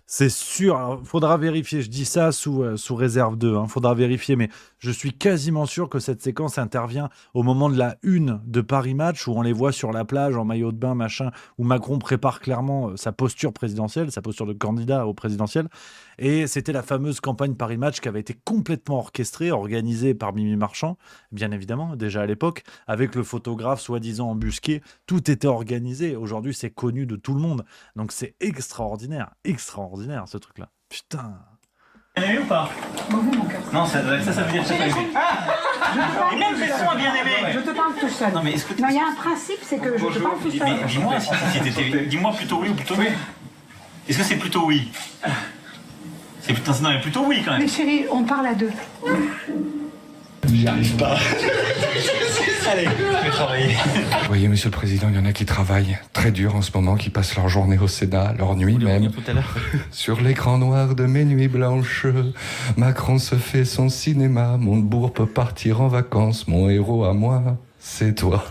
c'est sûr, alors, faudra vérifier, je dis ça sous réserve 2, hein, faudra vérifier, mais je suis quasiment sûr que cette séquence intervient au moment de la une de Paris Match, où on les voit sur la plage en maillot de bain, machin, où Macron prépare clairement sa posture présidentielle, sa posture de candidat au présidentiel, et c'était la fameuse campagne Paris Match qui avait été complètement orchestrée, organisée par Mimi Marchand, bien évidemment, déjà à l'époque, avec le photographe soi-disant embusqué, tout était organisé, aujourd'hui c'est connu de tout le monde, donc c'est extraordinaire ce truc-là. Putain. Bien aimé ou pas? Non, ça veut dire que j'ai pas aimé. Et même le son a bien aimé. Je te parle tout seul. Non, mais il y a un principe, c'est que je te parle tout seul. Mais dis-moi plutôt oui ou plutôt non. Est-ce que c'est plutôt oui? C'est putain, non, mais plutôt oui quand même. Mais chérie, on parle à 2. J'y arrive pas. Allez, je vais travailler. Vous voyez, monsieur le président, il y en a qui travaillent très dur en ce moment, qui passent leur journée au Sénat, leur nuit même. Tout à l'heure. Sur l'écran noir de mes nuits blanches, Macron se fait son cinéma. Montebourg peut partir en vacances. Mon héros à moi, c'est toi.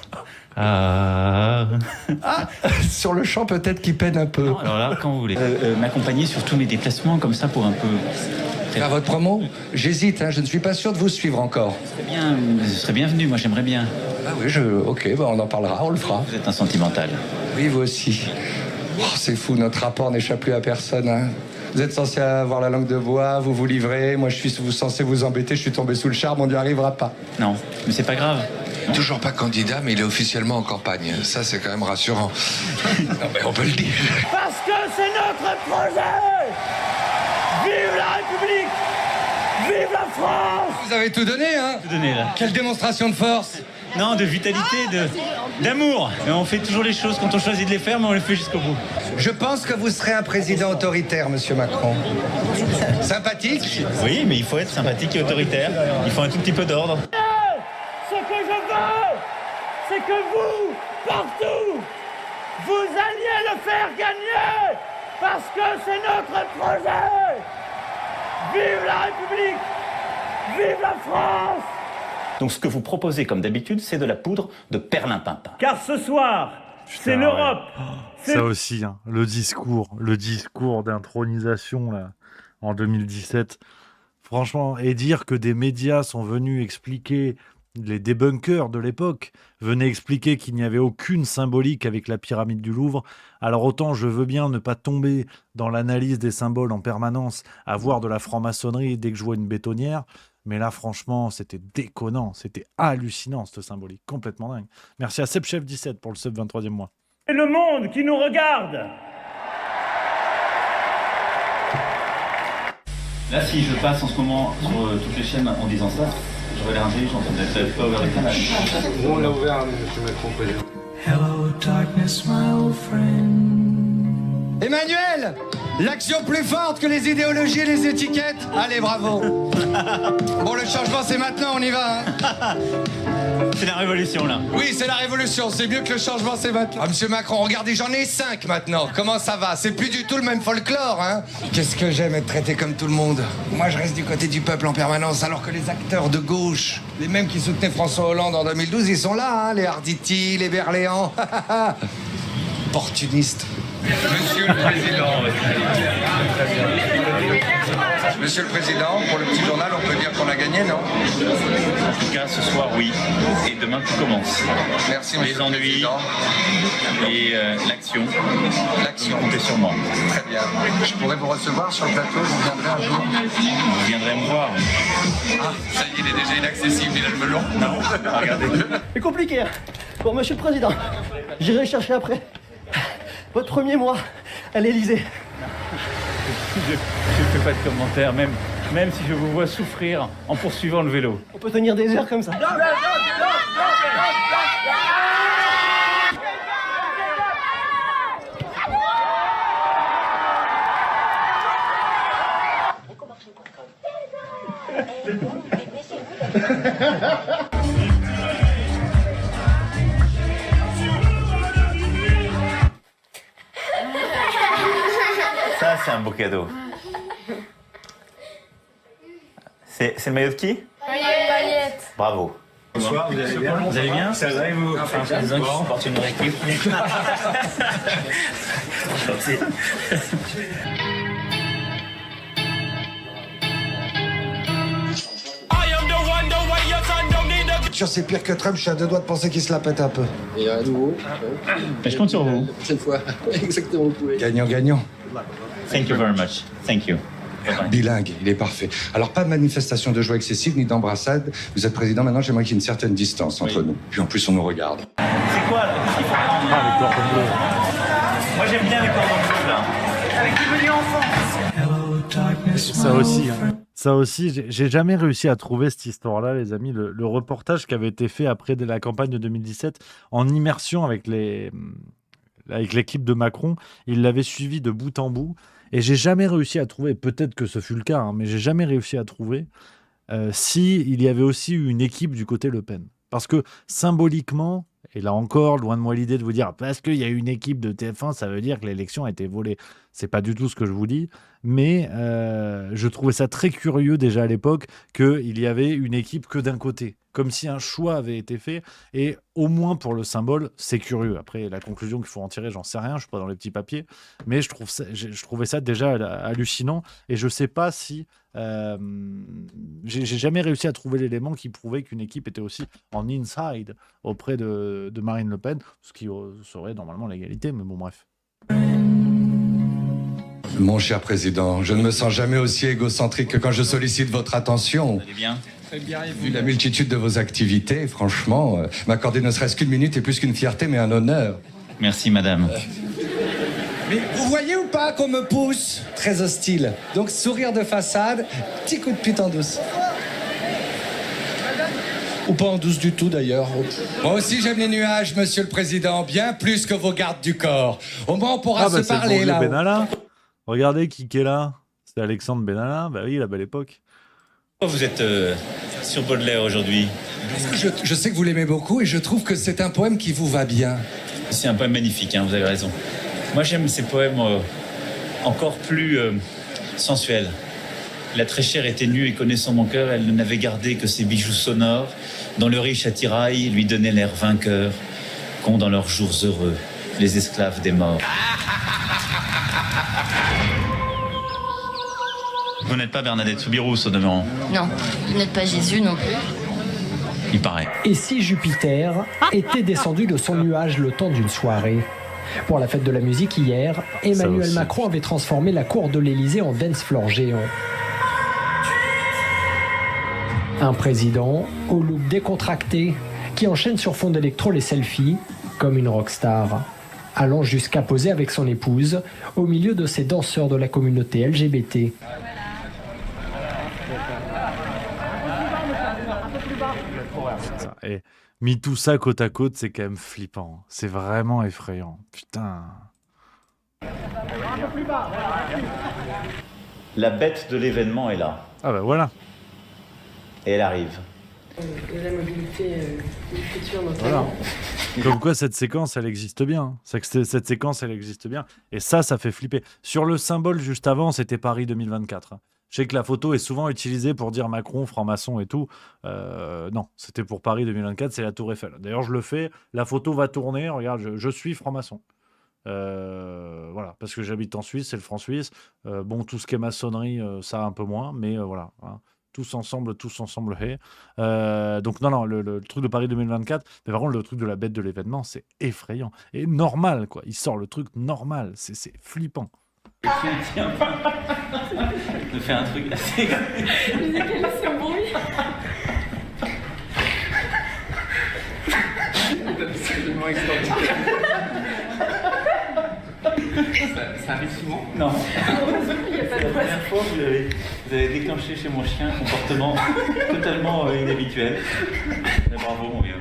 Sur le champ, peut-être qu'il peine un peu. Non, alors là, quand vous voulez. M'accompagner sur tous mes déplacements, comme ça, pour un peu... Faire votre promo? J'hésite, hein, je ne suis pas sûr de vous suivre encore. Ce serait bienvenu, moi j'aimerais bien. Ah oui, ok, bah on en parlera, on le fera. Vous êtes un sentimental. Oui, vous aussi. Oh, c'est fou, notre rapport n'échappe plus à personne. Hein. Vous êtes censé avoir la langue de bois, vous vous livrez. Moi, je suis censé vous embêter, je suis tombé sous le charme, on n'y arrivera pas. Non, mais c'est pas grave. Toujours pas candidat, mais il est officiellement en campagne. Ça, c'est quand même rassurant. Non, mais on peut le dire. Parce que c'est notre projet. Vive la République! Vive la France! Vous avez tout donné, hein? Tout donné, là. Quelle démonstration de force! Non, de vitalité, d'amour. On fait toujours les choses quand on choisit de les faire, mais on les fait jusqu'au bout. Je pense que vous serez un président autoritaire, monsieur Macron. Sympathique? Oui, mais il faut être sympathique et autoritaire. Il faut un tout petit peu d'ordre. Ce que je veux, c'est que vous, partout, vous alliez le faire gagner! Parce que c'est notre projet! Vive la République! Vive la France! Donc ce que vous proposez, comme d'habitude, c'est de la poudre de perlimpinpin. Car ce soir, c'est l'Europe! Ouais. Ça aussi, hein, le discours d'intronisation là, en 2017. Franchement, et dire que des médias sont venus expliquer, les débunkers de l'époque venaient expliquer qu'il n'y avait aucune symbolique avec la pyramide du Louvre. Alors autant je veux bien ne pas tomber dans l'analyse des symboles en permanence, avoir de la franc-maçonnerie dès que je vois une bétonnière, mais là franchement c'était déconnant, c'était hallucinant cette symbolique, complètement dingue. Merci à SebChef17 pour le sub 23e mois. Et le monde qui nous regarde! Là, si je passe en ce moment sur toutes les chaînes en disant ça, j'aurais l'air intelligent, ça ne pas ouvert les canaux. Nous, on l'a ouvert, monsieur Macron, président. Hello, darkness, my old friend. Emmanuel! L'action plus forte que les idéologies et les étiquettes. Allez, bravo. Bon, le changement, c'est maintenant, on y va. Hein. C'est la révolution, là. Oui, c'est la révolution. C'est mieux que le changement, c'est maintenant. Ah, monsieur Macron, regardez, j'en ai 5 maintenant. Comment ça va? C'est plus du tout le même folklore, hein. Qu'est-ce que j'aime être traité comme tout le monde. Moi, je reste du côté du peuple en permanence, alors que les acteurs de gauche, les mêmes qui soutenaient François Hollande en 2012, ils sont là, hein. Les Arditi, les Berléand. Opportunistes. Monsieur le Président. Monsieur le Président, pour le petit journal, on peut dire qu'on a gagné, non? En tout cas, ce soir, oui. Et demain, tout commence. Merci, monsieur les ennuis et l'action. L'action. Comptez sur moi. Très bien. Je pourrais vous recevoir sur le plateau, vous viendrez un jour? Vous viendrez me voir. Ah, ça y est, il est déjà inaccessible, il a le melon. Non, regardez. C'est compliqué, hein. Pour monsieur le Président. J'irai chercher après. Votre premier mois à l'Élysée. Je ne fais pas de commentaires, même si je vous vois souffrir en poursuivant le vélo. On peut tenir des heures comme ça. Ça, c'est un beau cadeau. C'est le maillot de qui? Paillette. Bravo. Bonsoir, vous allez bien? Vous allez bien? Ça va et vous? Enfin, je suis désolé qui supporte une vraie équipe. C'est pire que Trump, je suis à 2 doigts de penser qu'il se la pète un peu. Et à nouveau. Mais je compte sur vous. La prochaine fois. Exactement, vous pouvez. Gagnant-gagnant. Thank you very much. Thank you. Bilingue, il est parfait. Alors, pas de manifestation de joie excessive ni d'embrassade. Vous êtes président, maintenant, j'aimerais qu'il y ait une certaine distance entre nous. Puis en plus, on nous regarde. C'est quoi là? Qu'est-ce qu'il faut prendre? Ah, les cordons bleus. Moi, j'aime bien les cordons bleus là. Avec les menus enfants. Ça aussi, hein. Ça aussi, j'ai jamais réussi à trouver cette histoire-là, les amis. Le reportage qui avait été fait après de la campagne de 2017 en immersion avec l'équipe de Macron, il l'avait suivi de bout en bout. Et j'ai jamais réussi à trouver, peut-être que ce fut le cas, hein, mais j'ai jamais réussi à trouver s'il y avait aussi eu une équipe du côté Le Pen. Parce que symboliquement, et là encore, loin de moi l'idée de vous dire parce qu'il y a une équipe de TF1, ça veut dire que l'élection a été volée. C'est pas du tout ce que je vous dis, mais je trouvais ça très curieux déjà à l'époque qu'il y avait une équipe que d'un côté, comme si un choix avait été fait, et au moins pour le symbole, c'est curieux. Après, la conclusion qu'il faut en tirer, j'en sais rien, je suis pas dans les petits papiers, mais je trouvais ça déjà hallucinant, et je sais pas si j'ai jamais réussi à trouver l'élément qui prouvait qu'une équipe était aussi en inside auprès de Marine Le Pen, ce qui serait normalement l'égalité, mais bon bref. Mon cher président, je ne me sens jamais aussi égocentrique que quand je sollicite votre attention. Vous allez bien? Très bien, et vous? Vu la multitude de vos activités, franchement, m'accorder ne serait-ce qu'une minute est plus qu'une fierté, mais un honneur. Merci, madame. Mais vous voyez ou pas qu'on me pousse? Très hostile. Donc sourire de façade, petit coup de pute en douce. Ou pas en douce du tout d'ailleurs. Moi aussi j'aime les nuages, monsieur le président, bien plus que vos gardes du corps. Au moins on pourra se parler là. Benalla. Regardez qui est là. C'est Alexandre Benalla. Bah oui, la belle époque. Vous êtes sur Baudelaire aujourd'hui? Je sais que vous l'aimez beaucoup et je trouve que c'est un poème qui vous va bien. C'est un poème magnifique, hein, vous avez raison. Moi j'aime ces poèmes encore plus sensuels. La très chère était nue et connaissant mon cœur, elle n'avait gardé que ses bijoux sonores, dont le riche attirail lui donnait l'air vainqueur, qu'ont dans leurs jours heureux les esclaves des morts. Vous n'êtes pas Bernadette Soubirous, au demeurant? Non, vous n'êtes pas Jésus non plus. Il paraît. Et si Jupiter était descendu de son nuage le temps d'une soirée? Pour la fête de la musique hier, Emmanuel Macron avait transformé la cour de l'Élysée en dance floor géant. Un président au look décontracté qui enchaîne sur fond d'électro les selfies comme une rockstar, allant jusqu'à poser avec son épouse au milieu de ces danseurs de la communauté LGBT. Et mis tout ça côte à côte, c'est quand même flippant. C'est vraiment effrayant. Putain. La bête de l'événement est là. Ah bah voilà. Et elle arrive. Et la mobilité future Voilà. notamment. Comme quoi cette séquence, elle existe bien. C'est que cette séquence, elle existe bien. Et ça fait flipper. Sur le symbole juste avant, c'était Paris 2024. Je sais que la photo est souvent utilisée pour dire Macron, franc-maçon et tout. Non, c'était pour Paris 2024, c'est la Tour Eiffel. D'ailleurs, je le fais. La photo va tourner. Regarde, je suis franc-maçon. Voilà, parce que j'habite en Suisse, c'est le franc suisse. Bon, tout ce qui est maçonnerie, ça un peu moins, mais voilà. Hein. Tous ensemble, hey. Donc non, le truc de Paris 2024, mais par contre, le truc de la bête de l'événement, c'est effrayant. Et normal, quoi. Il sort le truc normal. C'est flippant. Tiens, je fais un truc assez... C'est un bruit. Absolument extraordinaire. Ça arrive souvent? Non. Il n'y a pas de La première fois, vous avez déclenché chez mon chien un comportement totalement inhabituel. Mais bravo, mon vieux.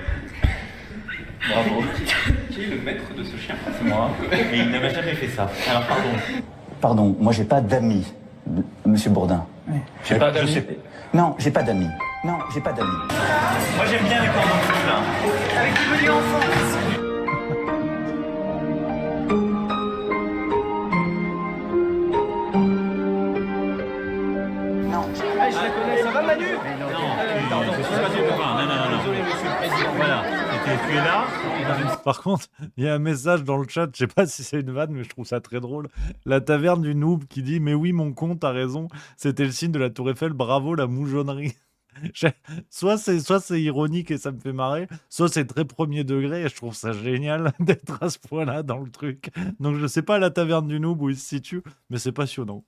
Bravo. Qui est le maître de ce chien? C'est moi. Et il n'avait jamais fait ça. Alors, pardon. Pardon, moi, j'ai pas d'amis, monsieur Bourdin. Oui. J'ai pas d'amis. Non, j'ai pas d'amis. Non, j'ai pas d'amis. Moi, j'aime bien les cordons bleus, là. Avec du menu enfant. Ah, je la connais, ça va Manu? Non. Voilà, tu es là. Par contre, il y a un message dans le chat, je sais pas si c'est une vanne, mais je trouve ça très drôle. La taverne du noob qui dit « Mais oui, mon con, t'as raison, c'était le signe de la Tour Eiffel, bravo la moujonnerie ». Soit c'est ironique et ça me fait marrer, soit c'est très premier degré et je trouve ça génial d'être à ce point-là dans le truc. Donc je sais pas la taverne du noob où il se situe, mais c'est passionnant.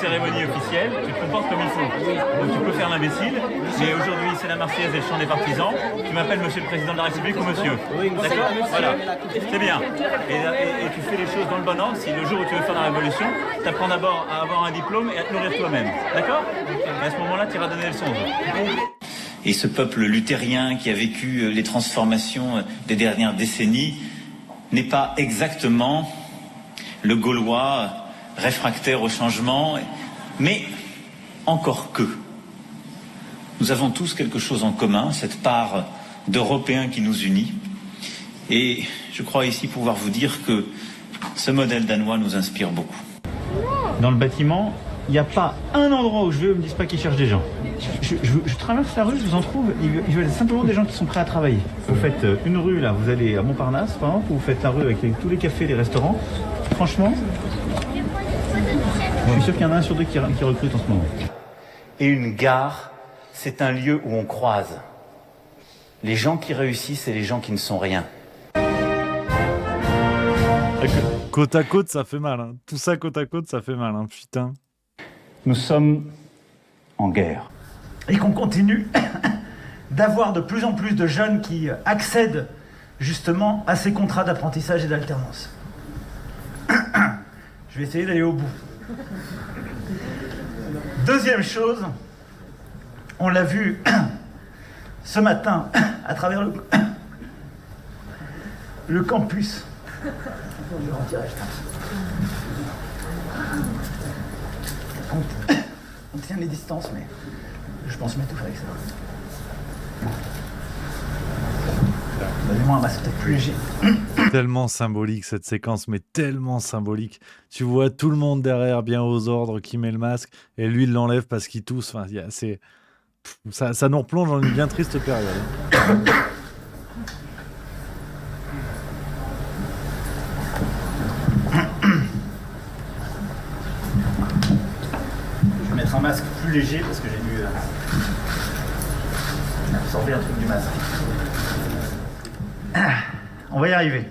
Cérémonie officielle, tu te comportes comme il faut. Donc tu peux faire l'imbécile, mais aujourd'hui c'est la Marseillaise et le chant des partisans. Tu m'appelles monsieur le président de la République ou monsieur. D'accord? Voilà. C'est bien. Et tu fais les choses dans le bon ordre. Si le jour où tu veux faire la révolution, tu apprends d'abord à avoir un diplôme et à te nourrir toi-même. D'accord? Et à ce moment-là, tu iras donner le son. Et ce peuple luthérien qui a vécu les transformations des dernières décennies n'est pas exactement le Gaulois réfractaire au changement, mais encore que. Nous avons tous quelque chose en commun, cette part d'Européens qui nous unit. Et je crois ici pouvoir vous dire que ce modèle danois nous inspire beaucoup. Dans le bâtiment, il n'y a pas un endroit où je vais où ils ne me disent pas qu'ils cherchent des gens. Je traverse la rue, je vous en trouve, ils veulent simplement des gens qui sont prêts à travailler. Vous faites une rue, là, vous allez à Montparnasse, par exemple, vous faites la rue avec tous les cafés, les restaurants. Franchement, je suis sûr qu'il y en a un sur deux qui recrute en ce moment. Et une gare, c'est un lieu où on croise les gens qui réussissent et les gens qui ne sont rien. Côte à côte, ça fait mal. Hein. Tout ça côte à côte, ça fait mal. Hein. Putain. Nous sommes en guerre. Et qu'on continue d'avoir de plus en plus de jeunes qui accèdent justement à ces contrats d'apprentissage et d'alternance. Je vais essayer d'aller au bout. Deuxième chose, on l'a vu ce matin à travers le campus. Je vais retirer, je pense. On tient les distances, mais je pense m'étouffer avec ça. Donnez-moi un masque peut-être plus léger. Tellement symbolique cette séquence, mais tellement symbolique. Tu vois tout le monde derrière, bien aux ordres, qui met le masque, et lui il l'enlève parce qu'il tousse. Enfin, ça nous replonge dans une bien triste période. Je vais mettre un masque plus léger parce que j'ai dû absorber un truc du masque. On va y arriver.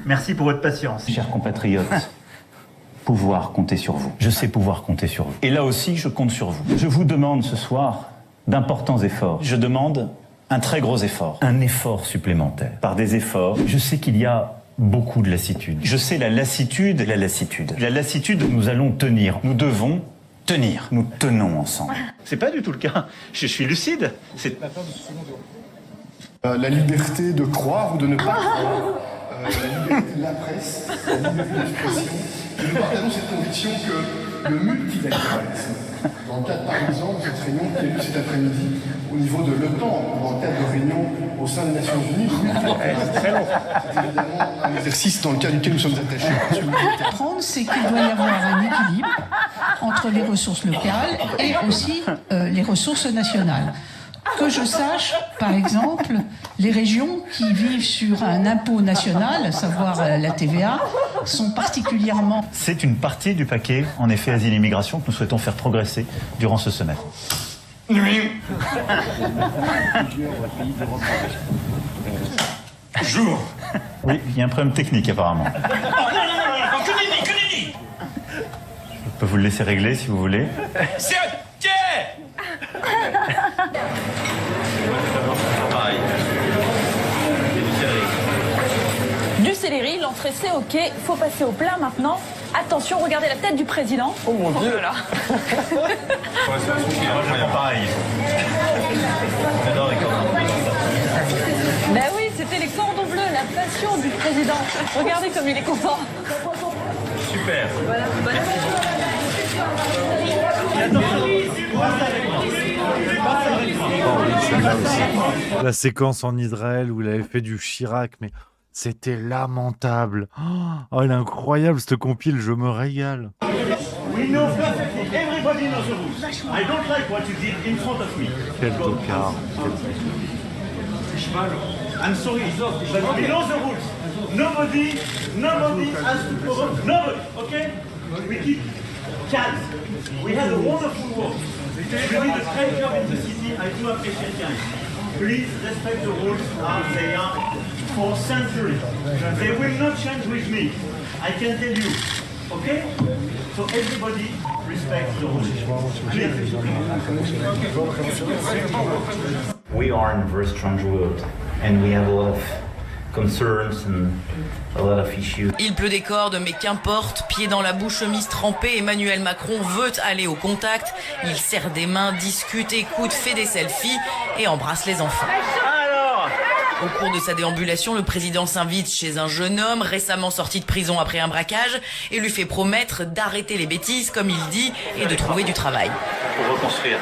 Merci pour votre patience. Chers compatriotes, pouvoir compter sur vous. Je sais pouvoir compter sur vous. Et là aussi, je compte sur vous. Je vous demande ce soir d'importants efforts. Je demande un très gros effort. Un effort supplémentaire. Par des efforts, je sais qu'il y a beaucoup de lassitude. Je sais la lassitude et la lassitude. La lassitude, nous allons tenir. Nous devons tenir. Nous tenons ensemble. C'est pas du tout le cas. Je suis lucide. La liberté de croire ou de ne pas croire, la liberté de la presse, la liberté d'expression. Et nous partageons cette conviction que le multilatéralisme, dans le cadre par exemple de cette réunion qui a lieu cet après-midi au niveau de l'OTAN, dans le cadre de réunions au sein des Nations Unies, c'est évidemment un exercice dans le cadre duquel nous sommes attachés. C'est qu'il doit y avoir un équilibre entre les ressources locales et aussi les ressources nationales. Que je sache, par exemple, les régions qui vivent sur un impôt national, à savoir la TVA, sont particulièrement... C'est une partie du paquet, en effet, asile et immigration, que nous souhaitons faire progresser durant ce semestre. Oui. Jour. Oui, il y a un problème technique apparemment. Je peux vous le laisser régler si vous voulez. Du céleri, l'entrée c'est ok, faut passer au plat maintenant. Attention, regardez la tête du président. Oh mon Dieu. Oh là là. Pareil. Ben oui, c'était les cordons bleus, la passion du président. Regardez comme il est content. Super. Voilà, bonne La séquence en Israël où il avait fait du Chirac, mais c'était lamentable. Oh, elle est incroyable cette compile, je me régale. We know perfectly. Everybody knows the rules. I don't like what you did in front of me. Quel tocard. I'm sorry, but we know the rules. Nobody has to provoke. Nobody, okay? We keep calm. We have a wonderful work. You did a great job in the city. I do appreciate it. Please respect the rules as they are for centuries. They will not change with me. I can tell you. Okay? So everybody respects the rules. We are in a very strange world, and we have a lot of concerns and a lot of issues. Il pleut des cordes, mais qu'importe, pied dans la bouche, chemise trempée, Emmanuel Macron veut aller au contact. Il serre des mains, discute, écoute, fait des selfies et embrasse les enfants. Au cours de sa déambulation, le président s'invite chez un jeune homme récemment sorti de prison après un braquage et lui fait promettre d'arrêter les bêtises, comme il dit, et de trouver du travail. Pour reconstruire,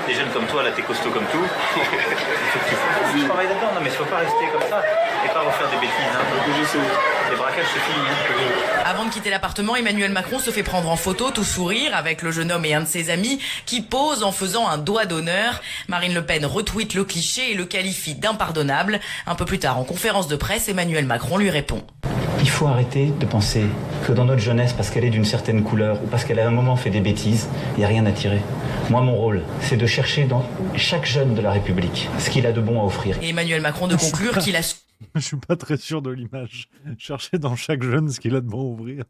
des jeunes comme toi, là t'es costaud comme tout. Tu travailles là-dedans, non mais il faut pas rester comme ça et pas refaire des bêtises. Hein. Les braquages c'est fini. Hein. Avant de quitter l'appartement, Emmanuel Macron se fait prendre en photo, tout sourire, avec le jeune homme et un de ses amis qui posent en faisant un doigt d'honneur. Marine Le Pen retweet le cliché et le qualifie d'impardonnable. Un peu plus tard, en conférence de presse, Emmanuel Macron lui répond. Il faut arrêter de penser que dans notre jeunesse, parce qu'elle est d'une certaine couleur ou parce qu'elle a un moment fait des bêtises, il n'y a rien à tirer. Moi, mon rôle, c'est de chercher dans chaque jeune de la République ce qu'il a de bon à offrir. Et Emmanuel Macron de conclure qu'il a... Je suis pas très sûr de l'image. Chercher dans chaque jeune ce qu'il a de bon à ouvrir.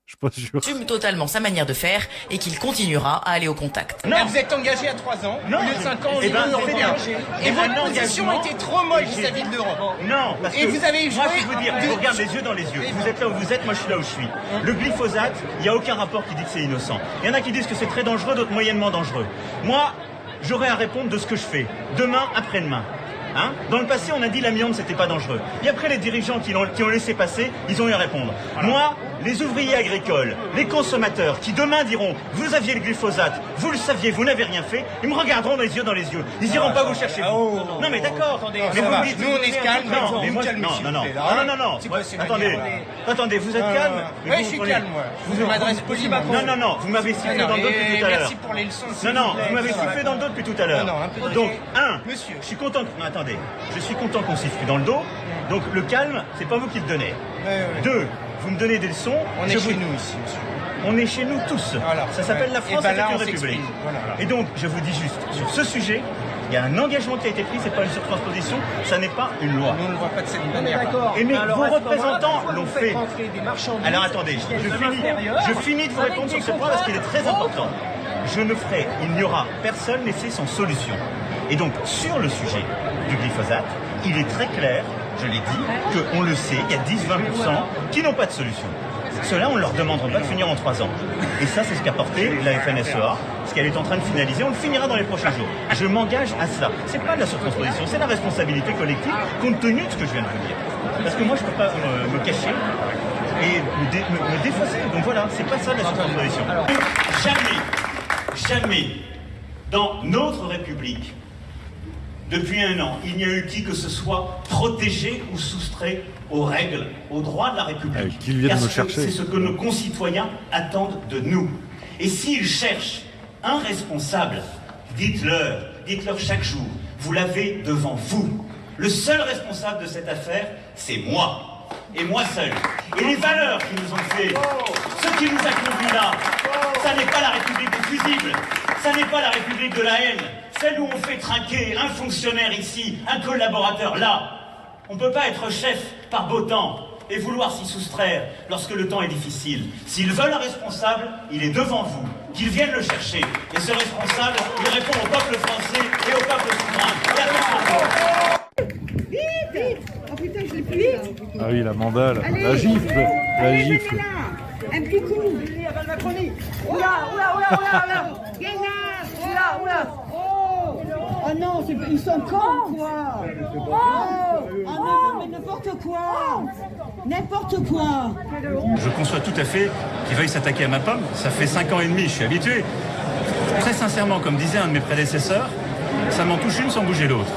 Je suis pas sûr. Assume totalement sa manière de faire et qu'il continuera à aller au contact. Non. Vous êtes engagé à 3 ans, au lieu de 5 ans au niveau européen. Et votre position était trop molle vis-à-vis de l'Europe. Non, parce que vous avez joué... Moi, je vais vous dire, je vous regarde les yeux dans les yeux. Vous êtes là où vous êtes, moi je suis là où je suis. Le glyphosate, il n'y a aucun rapport qui dit que c'est innocent. Il y en a qui disent que c'est très dangereux, d'autres moyennement dangereux. Moi, j'aurai à répondre de ce que je fais. Demain, après-demain. Hein? Dans le passé, on a dit l'amiante, c'était pas dangereux. Et après, les dirigeants qui ont laissé passer, ils ont eu à répondre. Voilà. Moi, les ouvriers agricoles, les consommateurs, qui demain diront « Vous aviez le glyphosate, vous le saviez, vous n'avez rien fait », ils me regarderont dans les yeux dans les yeux. Ils iront pas vous chercher. Non, mais d'accord. Mais vous me dites, nous on est calme. Non, mais moi, non. Attendez, vous êtes calme? Oui, je suis calme, moi. Je vous m'adresse poliment. Non, vous m'avez sifflé dans le dos depuis tout à l'heure. Merci pour les leçons. Non, vous m'avez sifflé dans le dos depuis tout à l'heure. Donc, monsieur, je suis content. Attendez, je suis content qu'on siffle dans le dos. Donc le calme, c'est pas vous qui le donnez. 2, vous me donnez des leçons. On est chez nous ici, monsieur. On est chez nous tous. Voilà. Ça s'appelle la France, c'est une république. Voilà. Et donc, je vous dis juste, sur ce sujet, il y a un engagement qui a été pris, c'est pas une surtransposition, ça n'est pas une loi. Nous on ne le voit pas de cette manière. Et mais vos représentants l'ont fait. Alors attendez, je finis de vous répondre sur ce point parce qu'il est très important. Il n'y aura personne laissé sans solution. Et donc, sur le sujet du glyphosate, il est très clair, je l'ai dit, qu'on le sait, il y a 10-20% qui n'ont pas de solution. Ceux-là, on ne leur demandera pas de finir en 3 ans. Et ça, c'est ce qu'a porté la FNSEA, ce qu'elle est en train de finaliser. On le finira dans les prochains jours. Je m'engage à cela. C'est pas de la surtransposition, c'est la responsabilité collective compte tenu de ce que je viens de vous dire. Parce que moi, je ne peux pas me cacher et me défausser. Donc voilà, c'est pas ça la surtransposition. Jamais, dans notre République, depuis 1 an, il n'y a eu qui que ce soit protégé ou soustrait aux règles, aux droits de la République. C'est ce que nos concitoyens attendent de nous. Et s'ils cherchent un responsable, dites-leur chaque jour, vous l'avez devant vous. Le seul responsable de cette affaire, c'est moi. Et moi seul. Et les valeurs qui nous ont fait, ce qui nous a conduits là, ça n'est pas la République des fusibles, ça n'est pas la République de la haine, celle où on fait trinquer un fonctionnaire ici, un collaborateur là. On ne peut pas être chef par beau temps et vouloir s'y soustraire lorsque le temps est difficile. S'ils veulent un responsable, il est devant vous, qu'ils viennent le chercher. Et ce responsable, il répond au peuple français et au peuple souverain. Et à Vite. Oh putain, je l'ai plus vite. Ah oui, la mandale, la gifle. Un petit coup. Avant la Macronie. Oula. Oh non, ils sont cons, quoi. Mais n'importe quoi. Je conçois tout à fait qu'il veuille s'attaquer à ma pomme. Ça fait 5 ans et demi, je suis habitué. Très sincèrement, comme disait un de mes prédécesseurs, ça m'en touche une sans bouger l'autre.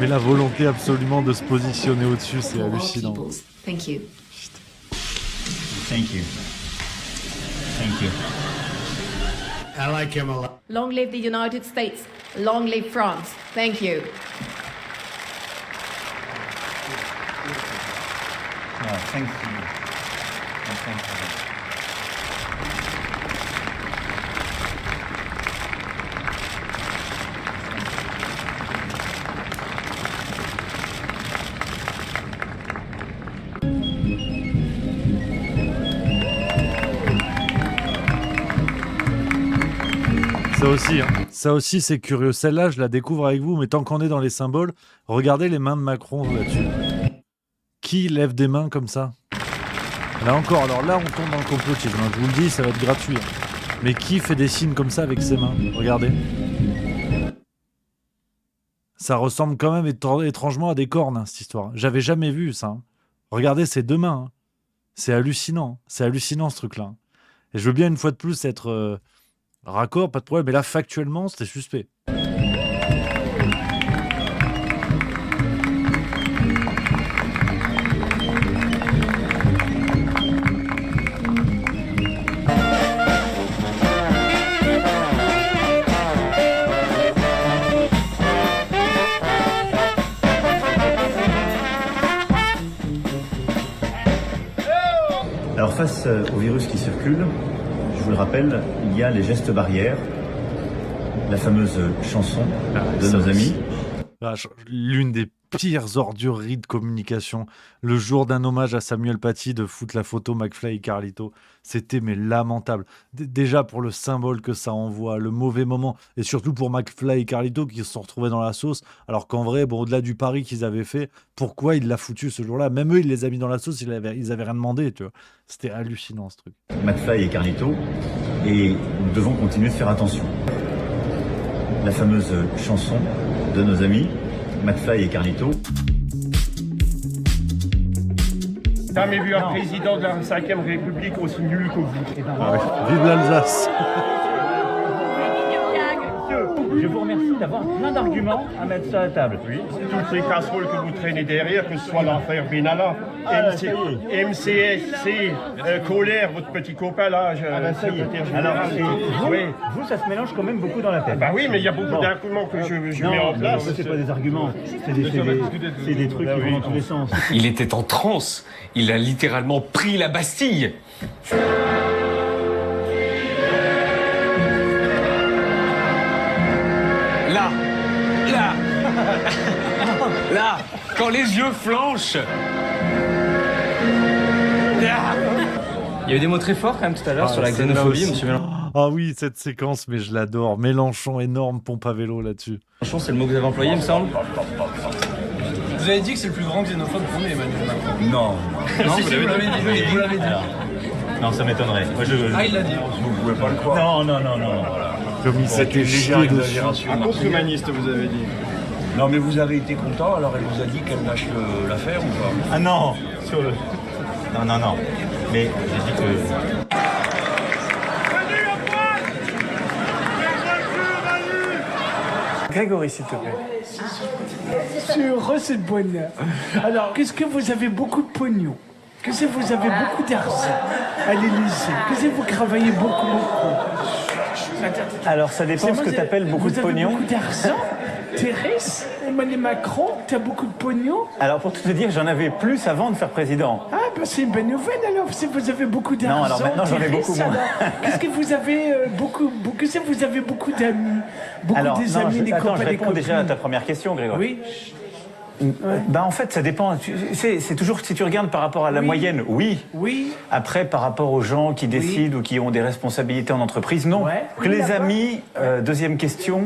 Mais la volonté absolument de se positionner au-dessus, c'est hallucinant. Thank you. I like him a lot. Long live the United States. Long live France. Thank you. Thank you. Ça aussi, c'est curieux. Celle-là, je la découvre avec vous, mais tant qu'on est dans les symboles, regardez les mains de Macron là-dessus. Qui lève des mains comme ça? Là encore, alors là, on tombe dans le complotisme. Je vous le dis, ça va être gratuit. Mais qui fait des signes comme ça avec ses mains? Regardez. Ça ressemble quand même étrangement à des cornes, cette histoire. J'avais jamais vu ça. Regardez ces 2 mains. C'est hallucinant. C'est hallucinant, ce truc-là. Et je veux bien, une fois de plus, être... raccord, pas de problème, mais là, factuellement, c'était suspect. Alors face au virus qui circule, je vous le rappelle, il y a les gestes barrières, la fameuse chanson de nos amis. L'une des pires ordureries de communication, le jour d'un hommage à Samuel Paty, de foutre la photo McFly et Carlito, c'était mais lamentable. Déjà pour le symbole que ça envoie, le mauvais moment, et surtout pour McFly et Carlito qui se sont retrouvés dans la sauce, alors qu'en vrai, bon, au-delà du pari qu'ils avaient fait, pourquoi il l'a foutu ce jour-là? Même eux, il les a mis dans la sauce, ils avaient rien demandé, tu vois. C'était hallucinant ce truc. McFly et Carlito, et nous devons continuer de faire attention. La fameuse chanson de nos amis, McFly et Carlito. Jamais vu un président de la 5e République aussi nul que vous. Vive l'Alsace. Je vous remercie d'avoir plein d'arguments à mettre sur la table. Oui, toutes ces casseroles que vous traînez derrière, que ce soit l'affaire Benalla, MCSC, Colère, votre petit copain là, ça y est. Alors, vous, ça se mélange quand même beaucoup dans la tête. Bah oui, mais il y a beaucoup d'arguments que je mets en place. Non, c'est pas des arguments, c'est des trucs qui vont dans tous les sens. Il était en transe, il a littéralement pris la Bastille. Là Là, quand les yeux flanchent. Il y a eu des mots très forts quand même tout à l'heure sur la xénophobie, monsieur Mélenchon. Ah oui, cette séquence, mais je l'adore. Mélenchon, énorme pompe à vélo là-dessus. Mélenchon, c'est le mot que vous avez employé, il me semble. Vous avez dit que c'est le plus grand xénophobe qu'on ait, Emmanuel Macron. Non. Non, vous l'avez dit. Vous l'avez dit. Non, ça m'étonnerait. Moi, Ah, il l'a dit. Vous pouvez pas le croire. Non. Comme il s'était chié dessus. Un contre-humaniste, vous avez dit. Non, mais vous avez été content, alors elle vous a dit qu'elle lâche l'affaire ou pas? Ah non. Non. Mais j'ai dit que... Grégory, s'il te plaît. Je suis heureux, c'est le bonheur. Alors, qu'est-ce que vous avez beaucoup de pognon? Qu'est-ce que vous avez beaucoup d'argent à l'Élysée? Qu'est-ce que vous travaillez beaucoup? Alors, ça dépend ce que tu appelles beaucoup de pognon. Vous avez beaucoup d'argent? Thérèse, Emmanuel Macron, tu as beaucoup de pognon? Alors, pour tout te dire, j'en avais plus avant de faire président. Ah, bah c'est une bonne nouvelle alors, si vous avez beaucoup d'argent. Non, alors maintenant, j'en ai beaucoup moins. Qu'est-ce que vous avez qu'est-ce que vous avez beaucoup d'amis? Alors, des amis, des copains, je des réponds déjà à copines. ta première question, Grégory. Oui. En fait, ça dépend. C'est toujours, si tu regardes par rapport à la moyenne, oui. Après, par rapport aux gens qui décident ou qui ont des responsabilités en entreprise, non. Que les amis, deuxième question,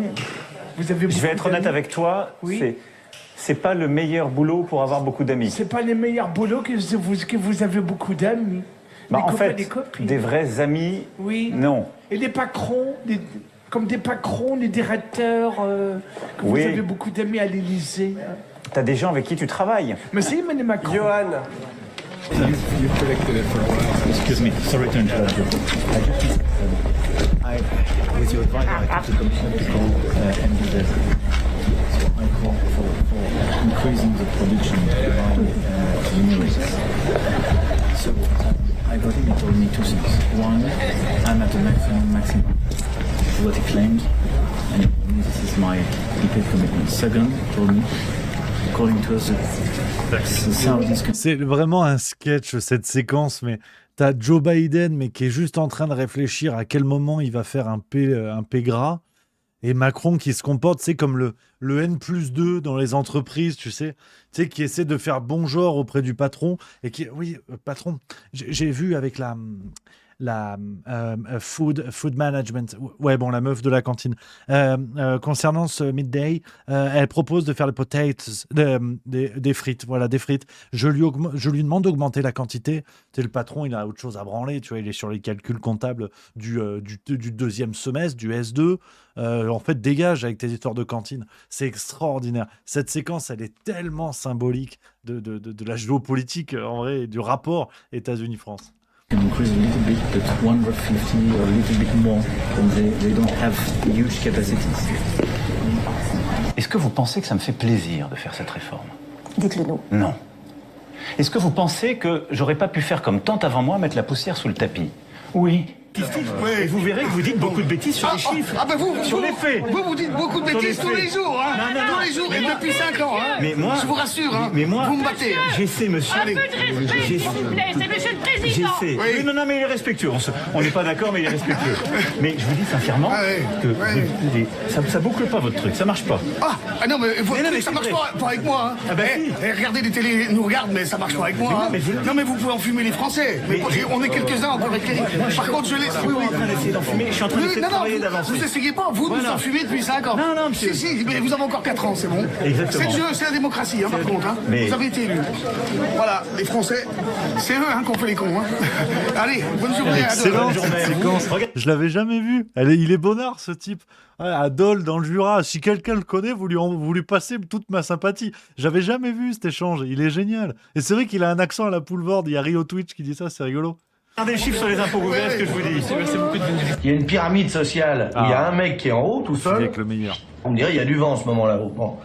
je vais être honnête avec toi, c'est pas le meilleur boulot pour avoir beaucoup d'amis. C'est pas le meilleur boulot que vous avez beaucoup d'amis. En fait, des vrais amis, non. Et des patrons, comme des patrons, des directeurs, que vous avez beaucoup d'amis à l'Élysée. T'as des gens avec qui tu travailles. Mais c'est Emmanuel Macron. Johan. Excuse me, sorry to interrupt you. With your advice, I took the commission to call MDZ. So I call for increasing the production by renewables. So I got him, he told me two things. One, I'm at the maximum. What he claimed, and this is my detailed commitment. Second, he told me, according to us, c'est vraiment un sketch, cette séquence, mais t'as Joe Biden, mais qui est juste en train de réfléchir à quel moment il va faire un P gras, et Macron qui se comporte, c'est comme le N+2 dans les entreprises, tu sais, qui essaie de faire bon genre auprès du patron, et qui, patron, j'ai vu avec la food management, la meuf de la cantine, concernant ce midday, elle propose de faire les potatoes, des frites, des frites. Je lui demande d'augmenter la quantité. Le patron, il a autre chose à branler, tu vois, il est sur les calculs comptables du deuxième semestre, du S2. En fait, dégage avec tes histoires de cantine. C'est extraordinaire. Cette séquence, elle est tellement symbolique de la géopolitique, en vrai, et du rapport États-Unis-France. Can increase a little bit, but 150 or a little bit more, and they don't have huge capacities. Est-ce que vous pensez que ça me fait plaisir de faire cette réforme? Dites-le nous. Non. Est-ce que vous pensez que j'aurais pas pu faire comme tant avant moi, mettre la poussière sous le tapis? Oui. Et vous verrez que vous dites beaucoup de bêtises sur les chiffres, sur les faits. Vous dites beaucoup de bêtises tous les jours, hein. Tous les jours et depuis 5 ans, hein. Mais moi, je vous rassure, hein. Mais moi, vous me battez. J'essaie, monsieur. Un peu de respect, s'il vous plaît, c'est monsieur le président. J'essaie. Oui. Non, mais il est respectueux. On n'est pas d'accord, mais il est respectueux. Mais je vous dis sincèrement que ça boucle pas votre truc, ça marche pas. Ah non, mais votre truc, ça marche pas avec moi, hein. Regardez des télés, nous regardent, mais ça marche pas avec moi, hein. Non, mais vous pouvez enfumer les Français. Mais on est quelques-uns encore éclairés. Par contre, je laisse. Je suis en train d'essayer de travailler d'avancer. Vous essayez pas, vous nous enfumez depuis 5 ans. Non, monsieur. Si, mais vous avez encore 4 ans, c'est bon. Exactement. C'est le jeu, c'est la démocratie, hein, par contre. Hein. Vous avez été élus. Voilà, les Français, c'est eux qu'on fait les cons. Hein. Allez, bonne journée. Excellente cette séquence. Je l'avais jamais vu. Il est bonnard, ce type. À Dole, dans le Jura. Si quelqu'un le connaît, vous lui passez toute ma sympathie. J'avais jamais vu cet échange. Il est génial. Et c'est vrai qu'il a un accent à la Poulvorde. Il y a Rio Twitch qui dit ça, c'est rigolo. Regardez le chiffre sur les impôts, vous verrez ce que je vous dis. Il y a une pyramide sociale où il y a un mec qui est en haut, tout seul. Avec le meilleur. On me dirait il y a du vent en ce moment-là. Bon.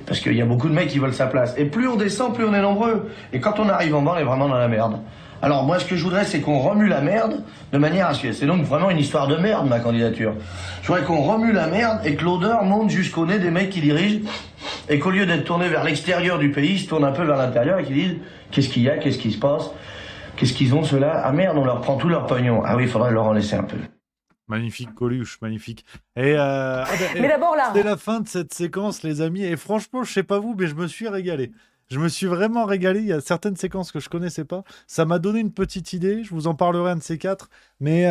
Parce qu'il y a beaucoup de mecs qui veulent sa place. Et plus on descend, plus on est nombreux. Et quand on arrive en bas, on est vraiment dans la merde. Alors moi, ce que je voudrais, c'est qu'on remue la merde de manière à ce que... C'est donc vraiment une histoire de merde, ma candidature. Je voudrais qu'on remue la merde et que l'odeur monte jusqu'au nez des mecs qui dirigent. Et qu'au lieu d'être tournés vers l'extérieur du pays, ils se tournent un peu vers l'intérieur et qu'ils disent qu'est-ce qu'il y a, qu'est-ce qui se passe. Qu'est-ce qu'ils ont, ceux-là? Ah merde, on leur prend tout leur pognon. Ah oui, il faudrait leur en laisser un peu. Magnifique Coluche, magnifique. Et Mais d'abord là. c'est la fin de cette séquence, les amis. Et franchement, je sais pas vous, mais je me suis régalé. Je me suis vraiment régalé. Il y a certaines séquences que je connaissais pas. Ça m'a donné une petite idée. Je vous en parlerai un de ces quatre. Mais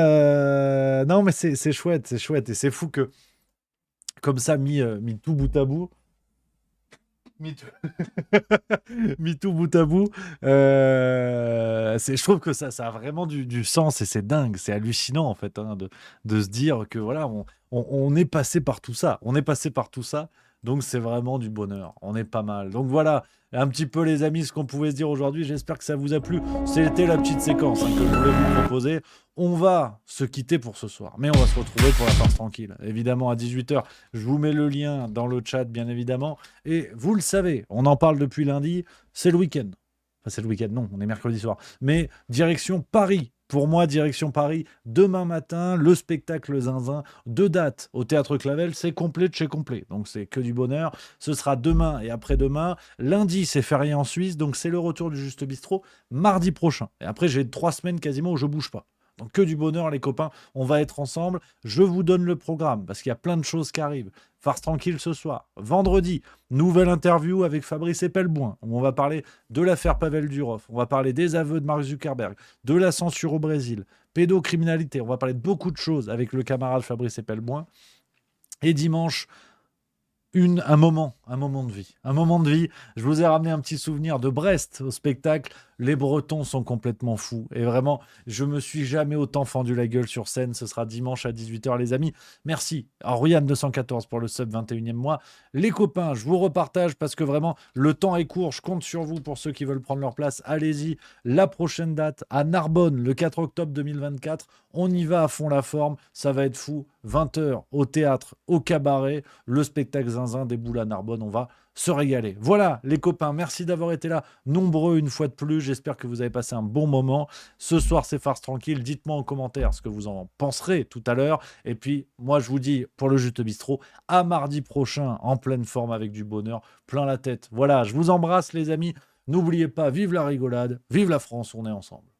non, mais c'est chouette, c'est chouette. Et c'est fou que, comme ça, mis tout bout à bout. Mis tout bout à bout, je trouve que ça a vraiment du sens et c'est dingue, c'est hallucinant en fait de se dire que voilà, on est passé par tout ça, donc c'est vraiment du bonheur, on est pas mal. Donc voilà, un petit peu les amis, ce qu'on pouvait se dire aujourd'hui, j'espère que ça vous a plu. C'était la petite séquence que je voulais vous proposer. On va se quitter pour ce soir, mais on va se retrouver pour la farce tranquille, évidemment à 18h. Je vous mets le lien dans le chat, bien évidemment. Et vous le savez, on en parle depuis lundi, c'est le week-end. Enfin, c'est le week-end, non, on est mercredi soir. Mais direction Paris. Pour moi, direction Paris, demain matin, le spectacle Zinzin, 2 dates au Théâtre Clavel, c'est complet de chez complet. Donc c'est que du bonheur. Ce sera demain et après-demain. Lundi, c'est férié en Suisse, donc c'est le retour du Juste Bistrot mardi prochain. Et après, j'ai 3 semaines quasiment où je bouge pas. Donc que du bonheur les copains, on va être ensemble. Je vous donne le programme parce qu'il y a plein de choses qui arrivent. Farce tranquille ce soir. Vendredi, nouvelle interview avec Fabrice Epelboin où on va parler de l'affaire Pavel Durov. On va parler des aveux de Mark Zuckerberg, de la censure au Brésil, pédocriminalité. On va parler de beaucoup de choses avec le camarade Fabrice Epelboin. Et dimanche, un moment de vie. Un moment de vie. Je vous ai ramené un petit souvenir de Brest au spectacle. Les Bretons sont complètement fous. Et vraiment, je me suis jamais autant fendu la gueule sur scène. Ce sera dimanche à 18h, les amis. Merci à Ryan214 pour le sub 21e mois. Les copains, je vous repartage parce que vraiment, le temps est court. Je compte sur vous pour ceux qui veulent prendre leur place. Allez-y. La prochaine date à Narbonne, le 4 octobre 2024. On y va à fond la forme. Ça va être fou. 20h au théâtre, au cabaret. Le spectacle Zinzin des boules à Narbonne. On va se régaler. Voilà, les copains, merci d'avoir été là, nombreux une fois de plus. J'espère que vous avez passé un bon moment. Ce soir, c'est farce tranquille. Dites-moi en commentaire ce que vous en penserez tout à l'heure. Et puis, moi, je vous dis, pour le Juste Bistrot, à mardi prochain, en pleine forme avec du bonheur, plein la tête. Voilà, je vous embrasse, les amis. N'oubliez pas, vive la rigolade, vive la France, on est ensemble.